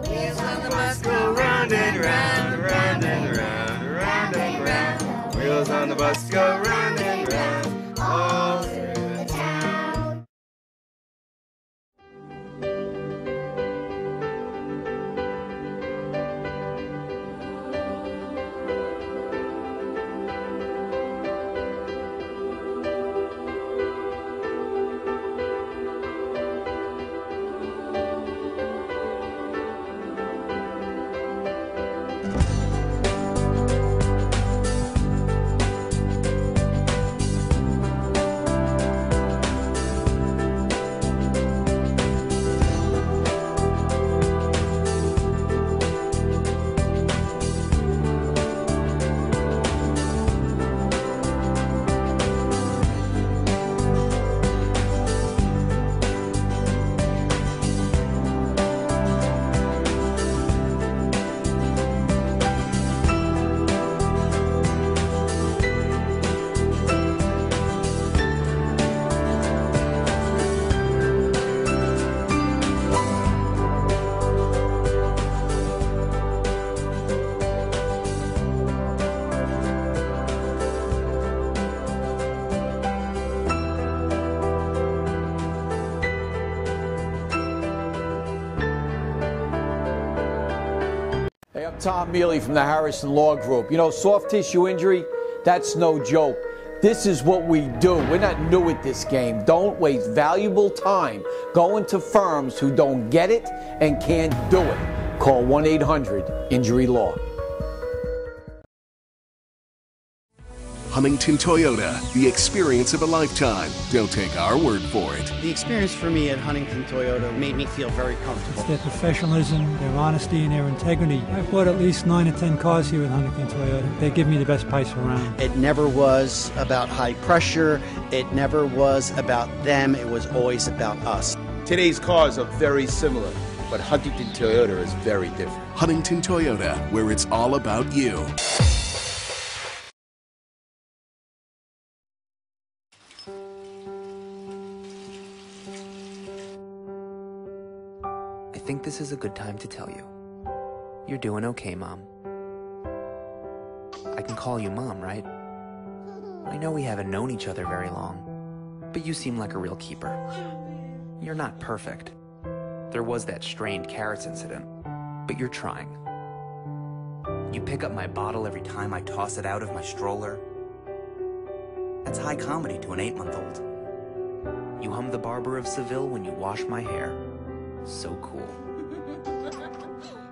wheels on the bus go round and round, round and round, round and round. Wheels on the bus go round and round, all through the town. Hey, I'm Tom Mealy from the Harrison Law Group. You know, soft tissue injury, that's no joke. This is what we do. We're not new at this game. Don't waste valuable time going to firms who don't get it and can't do it. Call 1-800-INJURY-LAW. Huntington Toyota, the experience of a lifetime. Don't take our word for it. The experience for me at Huntington Toyota made me feel very comfortable. It's their professionalism, their honesty, and their integrity. I've bought at least 9 or 10 cars here at Huntington Toyota. They give me the best price around. It never was about high pressure. It never was about them. It was always about us. Today's cars are very similar, but Huntington Toyota is very different. Huntington Toyota, where it's all about you. I think this is a good time to tell you. You're doing okay, Mom. I can call you Mom, right? I know we haven't known each other very long, but you seem like a real keeper. You're not perfect. There was that strained carrots incident, but you're trying. You pick up my bottle every time I toss it out of my stroller. That's high comedy to an 8-month-old. You hum the Barber of Seville when you wash my hair. So cool.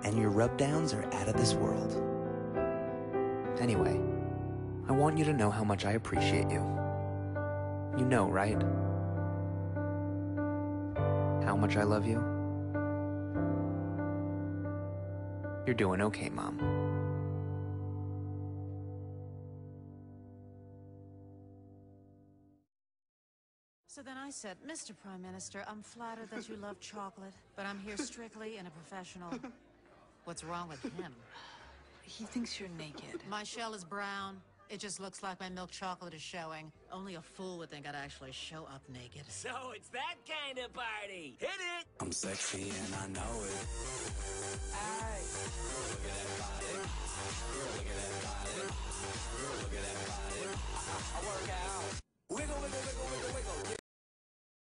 And your rub-downs are out of this world. Anyway, I want you to know how much I appreciate you. You know, right? How much I love you? You're doing okay, Mom. So then I said, Mr. Prime Minister, I'm flattered that you love chocolate, but I'm here strictly in a professional. What's wrong with him? He thinks you're naked. My shell is brown. It just looks like my milk chocolate is showing. Only a fool would think I'd actually show up naked. So it's that kind of party. Hit it! I'm sexy and I know it. Aye. Look at that body. Look at that body. Look at that body. I work out. Wiggle, wiggle, wiggle, wiggle, wiggle.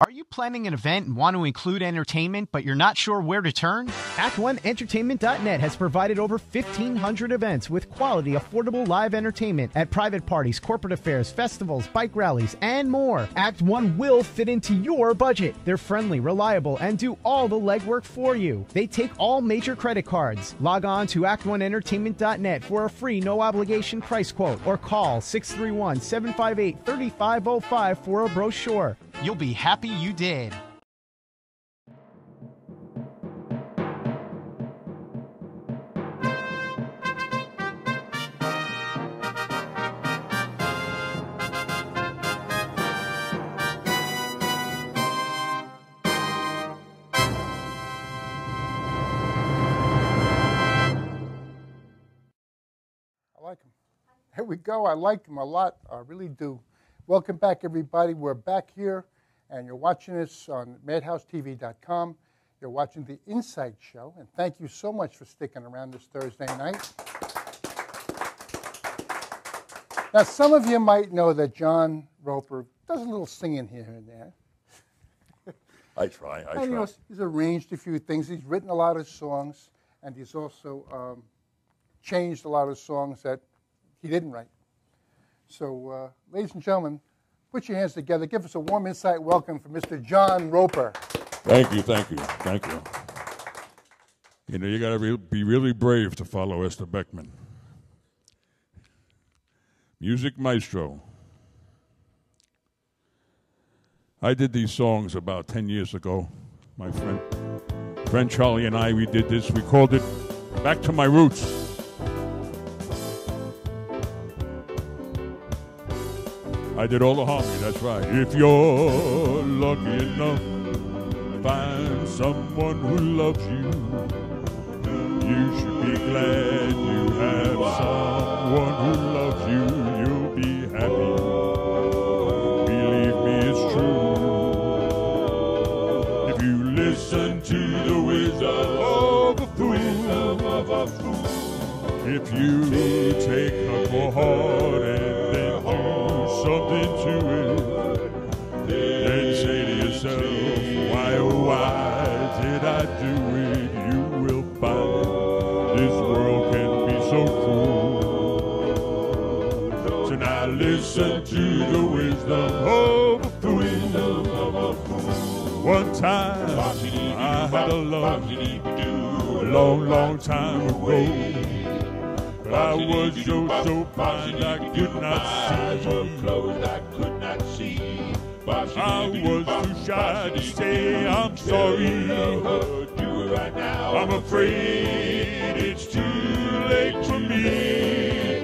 Are you planning an event and want to include entertainment, but you're not sure where to turn? Act1Entertainment.net has provided over 1,500 events with quality, affordable live entertainment at private parties, corporate affairs, festivals, bike rallies, and more. Act 1 will fit into your budget. They're friendly, reliable, and do all the legwork for you. They take all major credit cards. Log on to Act1Entertainment.net for a free, no-obligation price quote, or call 631-758-3505 for a brochure. You'll be happy you did. I like him. Here we go. I like him a lot. I really do. Welcome back, everybody. We're back here, and you're watching us on MadhouseTV.com. You're watching The Insight Show, and thank you so much for sticking around this Thursday night. Now, some of you might know that John Roper does a little singing here and there. I try. And, you know, he's arranged a few things. He's written a lot of songs, and he's also changed a lot of songs that he didn't write. So, ladies and gentlemen, put your hands together. Give us a warm Insight welcome for Mr. John Roper. Thank you, thank you, thank you. You know, you got to be really brave to follow Esther Beckman. Music maestro. I did these songs about 10 years ago. My friend Charlie and I, we did this. We called it Back to My Roots. I did all the harmony, that's right. If you're lucky enough to find someone who loves you, you should be glad you have someone who loves you. You'll be happy. Believe me, it's true. If you listen to the wisdom of a fool, if you take her for heart and then do something to it, then say to yourself, why, oh, why did I do it? You will find this world can be so cruel. So now listen to the wisdom of a fool. One time I had a love a long, long time ago. I was so blind I could not see. I was too shy to say I'm sorry. I'm afraid it's too late for me.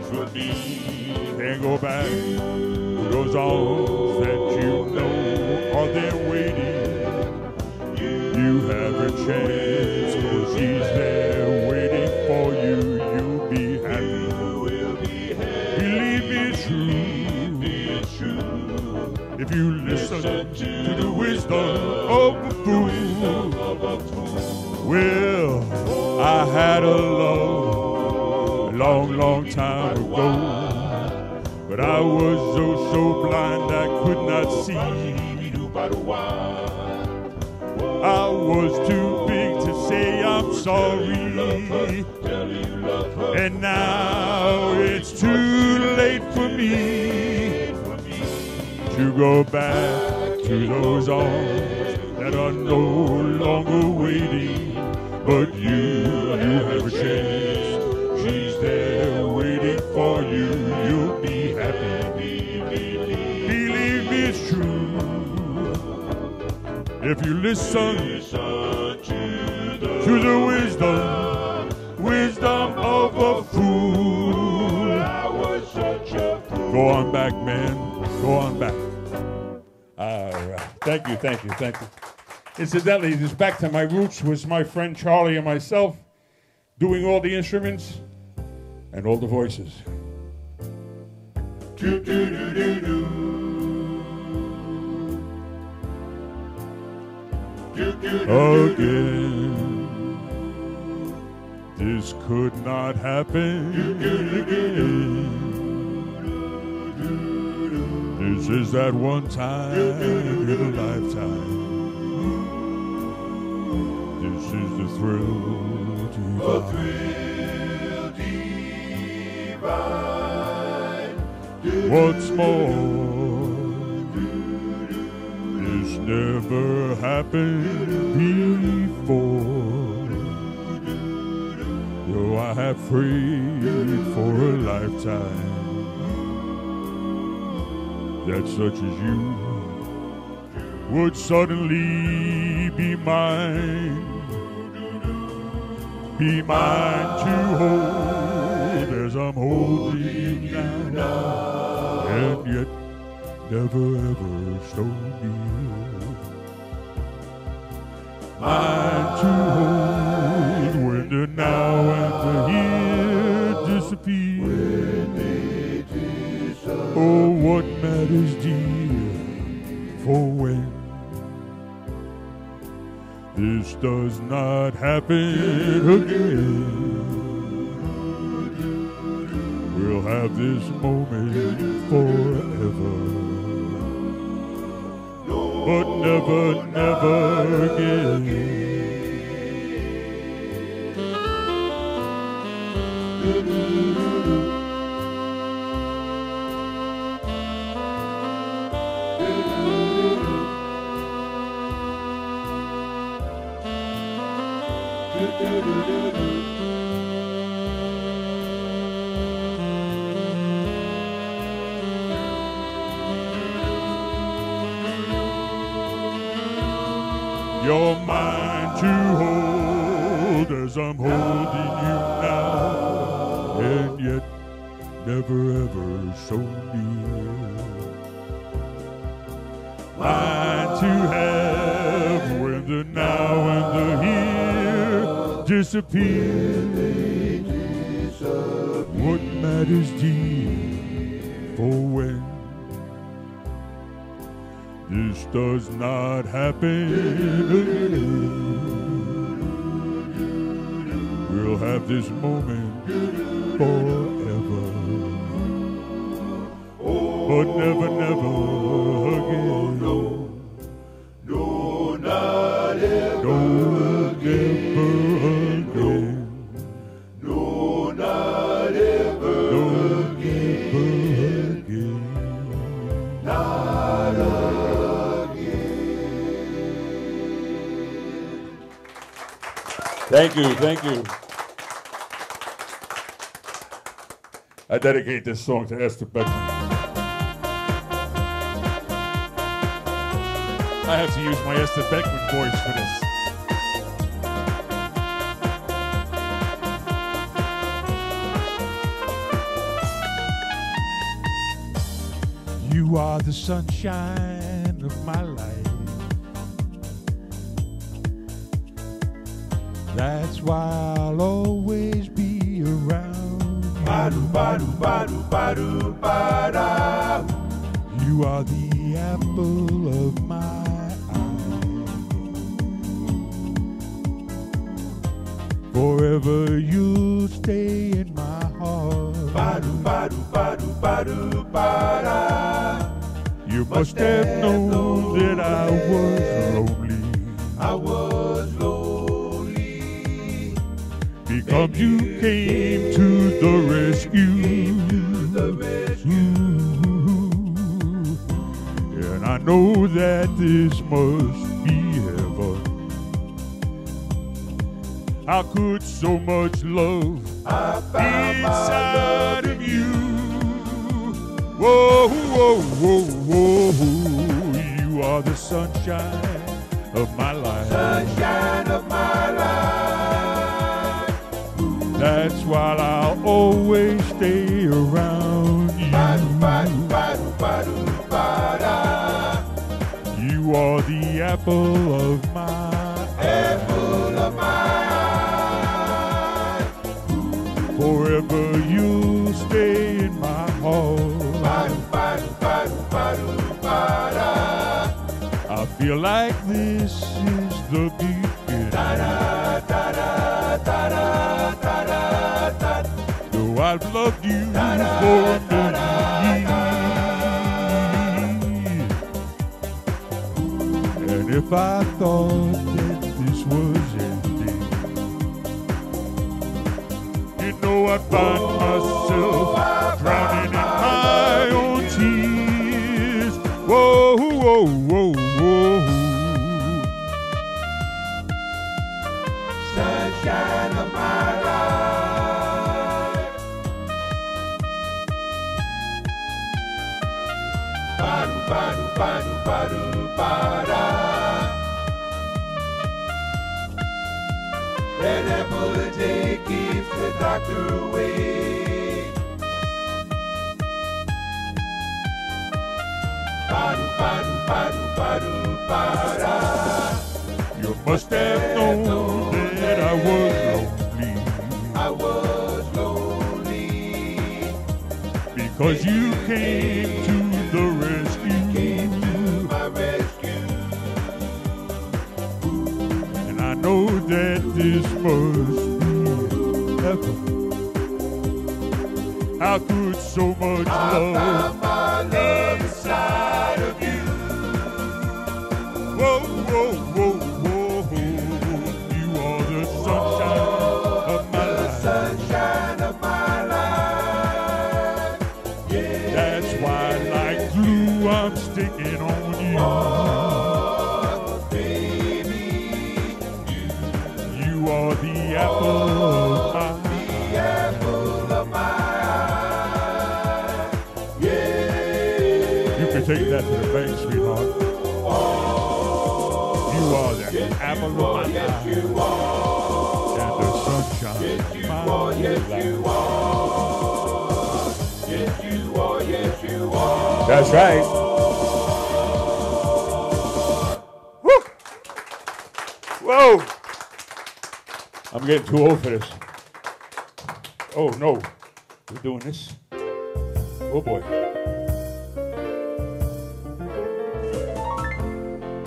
Can't go back to those arms that you know are there waiting. You have a chance, 'cause she's there waiting for you. You'll be happy. Believe me, it's true. If you listen to the wisdom of a fool. Well, I had a love a long, long time ago, but I was so blind I could not see. I was too big to say I'm sorry, and now it's too late for me to go back to those arms that are no longer waiting. But you have a chance. She's there waiting for you. You'll be happy. Believe me, it's true. If you listen to the wisdom of a fool. Go on back, man. Go on back. All right. Thank you, thank you, thank you. Incidentally, this back to my roots was my friend Charlie and myself doing all the instruments and all the voices. Again, this could not happen again. This is that one time in a lifetime. This is the thrill divine. What's more, this never happened before. Though I have prayed for a lifetime that such as you would suddenly be mine to hold as I'm holding you now, and yet never ever so near. Mine to hold when the now and the here disappear. Oh, what matters, dear, for when this does not happen again, we'll have this moment forever, but never, never again. You're mine to hold as I'm holding you now, and yet never ever so near. Mine to have when the now and the here disappear. What matters, dear, for when this does not happen again, we'll have this moment forever, but never, never again. No, not ever again. No, not ever again. Not Thank you, thank you. I dedicate this song to Esther Beckman. I have to use my Esther Beckman voice for this. You are the sunshine of my life. That's why I'll always be around. Badu, badu, badu, badu, bada. You are the apple of my eye. Forever you'll stay in my heart. Badu, badu, badu, badu, bada. You must have known that I was lonely. I was lonely. Because you came to the rescue. And I know that this must be heaven. How could so much love be inside of you? Whoa, whoa, whoa, whoa. You are the sunshine of my life. Sunshine of my life. That's why I'll always stay around you. You are the apple of my eye. Forever you'll stay in my heart. I feel like this is the beginning. Though I've loved you for a million years. And if I thought that this was ending, you know I'd find myself drowning in my own tears. Whoa, whoa, whoa, whoa. Sunshine of my life. Ba-do, ba-do, ba-do, ba-do, ba-da. That apple a day keeps the doctor away. Ba-do, ba-do, ba-do, ba-do, ba-da. You must have known that I was lonely. I was lonely. Because you came to the rescue. Came to my rescue. And I know that this must be heaven. How could so much love found my love inside of you? Whoa, whoa, whoa, whoa. You are the sunshine of my life. Sunshine of my life. Yeah. That's why, like glue, I'm sticking on you. Oh, baby, you are the apple of my eye. The apple of my eye. Yeah. You can take that to the bank, sweetheart. You are the apple of my eye, and the sunshine of my life. Yes, you are, yes, you are. That's right. Woo! Whoa! I'm getting too old for this. Oh, no. We're doing this. Oh, boy.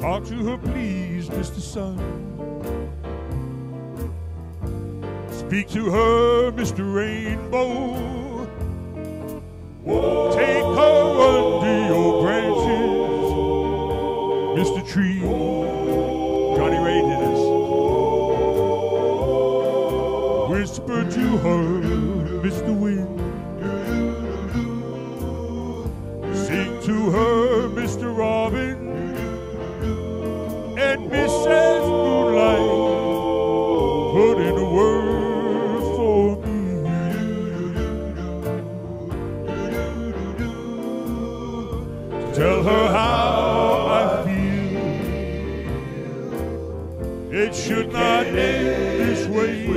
Talk to her, please, Mr. Sun. Speak to her, Mr. Rainbow. Whoa. Take her under your branches, Mr. Tree. Johnny Ray did this. Whisper to her, Mr. Wind. Sing to her, Mr. Robin. And Mrs. Moonlight, put in a word for me. Tell her how I feel. It should not end this way.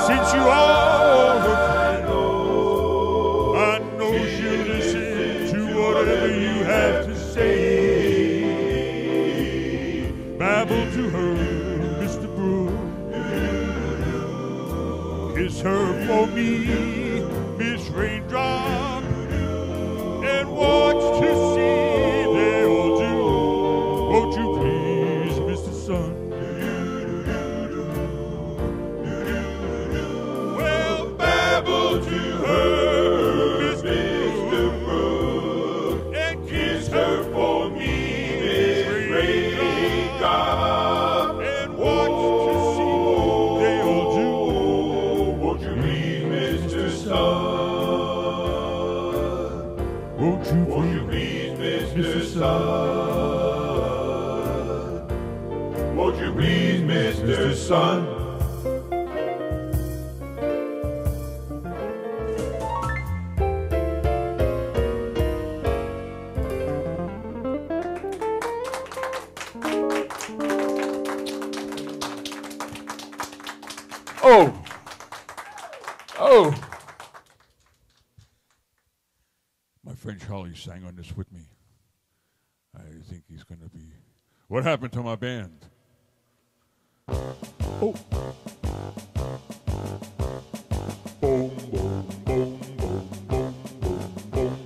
Since you are her friend, I know she'll listen to whatever you have to say. Babble to her, Mr. Brook. Kiss her for me, Miss Raindrop. And watch to see they all do. Won't you please, Mr. Sun? Well, babble to her, Mr. Brook. And kiss her for me, Miss Raindrop. And watch to see they all do. Won't you please, Mr. Sun? Won't you please, Mr. Sun? Won't you please, Mr. Sun? Oh. Oh. My friend Charlie sang on this with me. What happened to my band? Oh.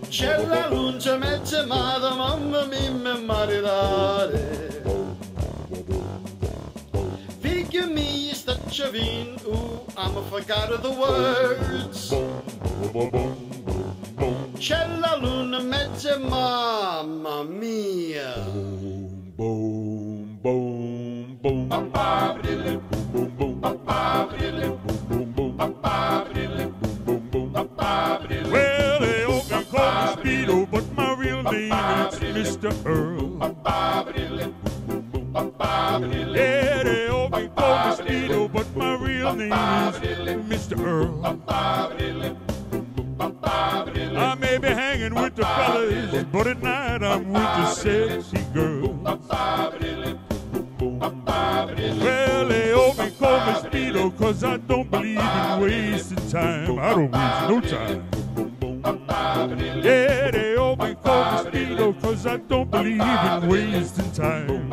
C'è la luce mezza mata, mamma mia, mi maritare. Figure me, sta chavin, ooh, I'm a forgot of the words. C'è la luna mezza, mamma mia. Boom, boom, boom. Well, they often call me Speedo, but my real name is Mr. Earl. Yeah, they often call me Speedo, but my real name is Mr. Earl. I may be hanging with the fellas, but at night I'm with the sexy girl. Well, they often call me Speedo, cause I don't believe in wasting time. I don't waste no time. Yeah, they often call me Speedo, cause I don't believe in wasting time.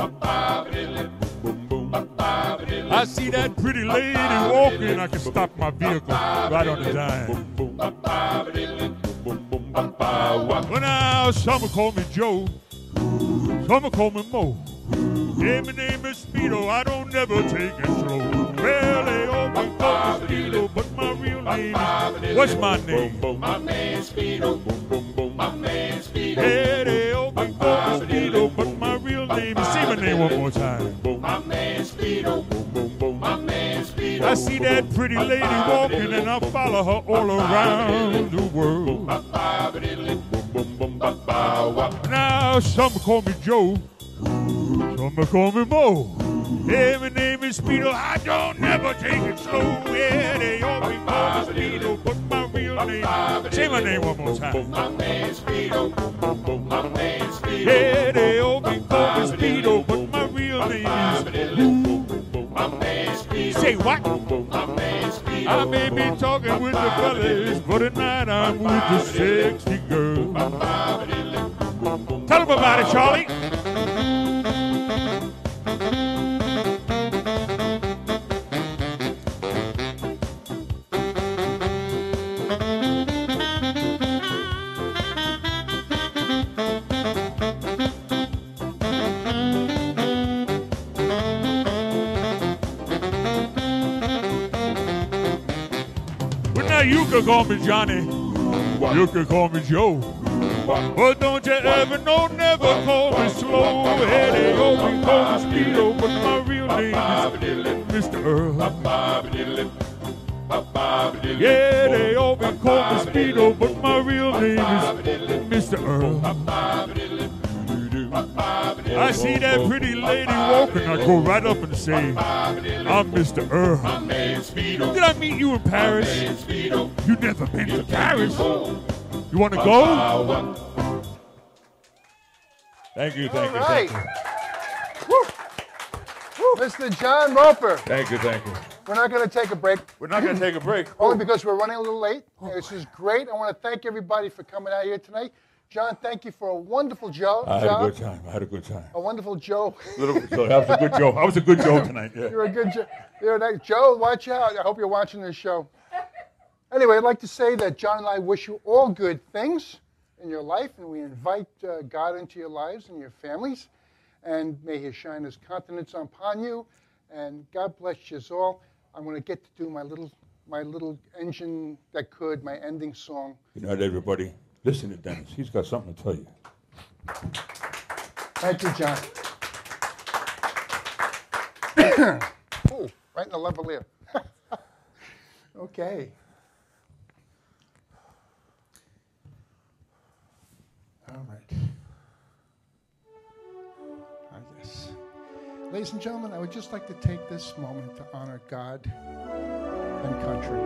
I see that pretty lady walking, I can stop my vehicle right on the dime. Well, now, some call me Joe, some call me Mo. Yeah, my name is Speedo, I don't never take it slow. Well, they always call me Speedo, but my real name is... What's my name? My man Speedo. My man Speedo. Yeah, they always call me Speedo, but my real name is... Say my name one more time. My man Speedo. My man Speedo. I see that pretty lady walking and I follow her all around the world. Now, some call me Joe. Some call me Mo. Yeah, my name is Speedo. I don't never take it slow. Yeah, they always call me Speedo, but my real name. Say my name one more time. My man Speedo. My man Speedo. Yeah, they always call me Speedo, but my real name is. My man Speedo. Say what? My man Speedo. I may be talking with the fellas, but at night I'm with the sexy girl. Tell them about it, Charlie. You can call me Johnny, you can call me Joe, but don't you ever, no, never call me slow. Hey, they always call me Speedo, but my real name is Mr. Earl. Yeah, they always call me Speedo, but my real name is Mr. Earl. I see that pretty lady walking, I go right up and say, I'm Mr. Earl. Did I meet you in Paris? You never been to Paris? You want to go? Thank you, thank you, right. thank Woo. Mr. John Roper. you. Thank you, thank you. We're not going to take a break. We're not going to take a break. Only because we're running a little late. This is great. I want to thank everybody for coming out here tonight. John, thank you for a wonderful job. I had a good time. I had a good time. A wonderful Joe. That was a good Joe. I was a good Joe tonight. Yeah. You're a good Joe. Joe, watch out. I hope you're watching this show. Anyway, I'd like to say that John and I wish you all good things in your life, and we invite God into your lives and your families, and may He shine His countenance upon you, and God bless you all. I'm going to get to do my little engine that could, my ending song. Good night, everybody. Listen to Dennis. He's got something to tell you. Thank you, John. Oh, right in the lavalier. Okay. All right. I guess. Ladies and gentlemen, I would just like to take this moment to honor God and country.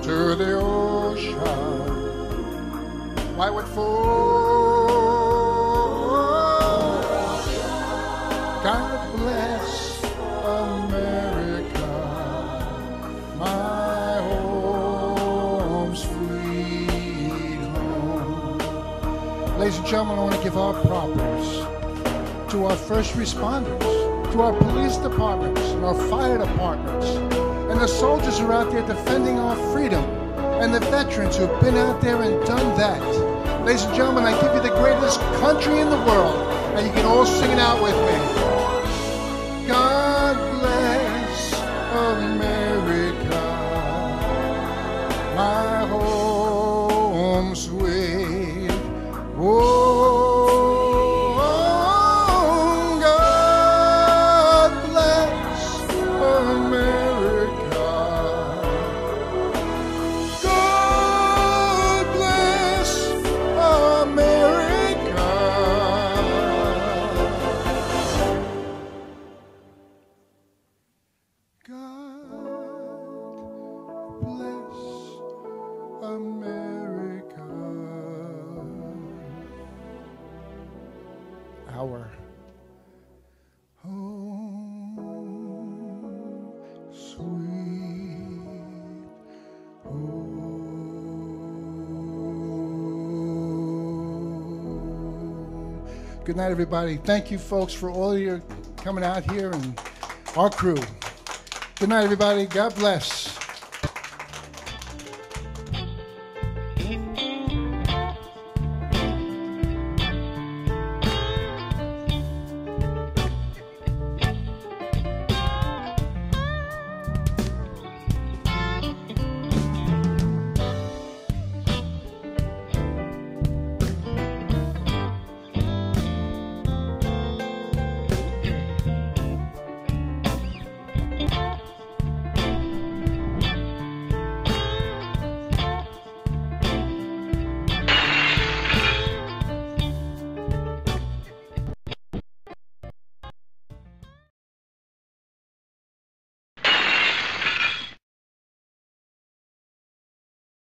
to the ocean. Why would fall? God bless America, my home, sweet home. Ladies and gentlemen, I want to give our propers to our first responders, to our police departments and our fire departments, and the soldiers who are out there defending our freedom, and the veterans who have been out there and done that. Ladies and gentlemen, I give you the greatest country in the world, and you can all sing it out with me. God bless America, my home sweet. Oh, God bless America. God bless America. God bless America. Our home, sweet home. Good night, everybody. Thank you, folks, for all of your coming out here and our crew. Good night, everybody. God bless.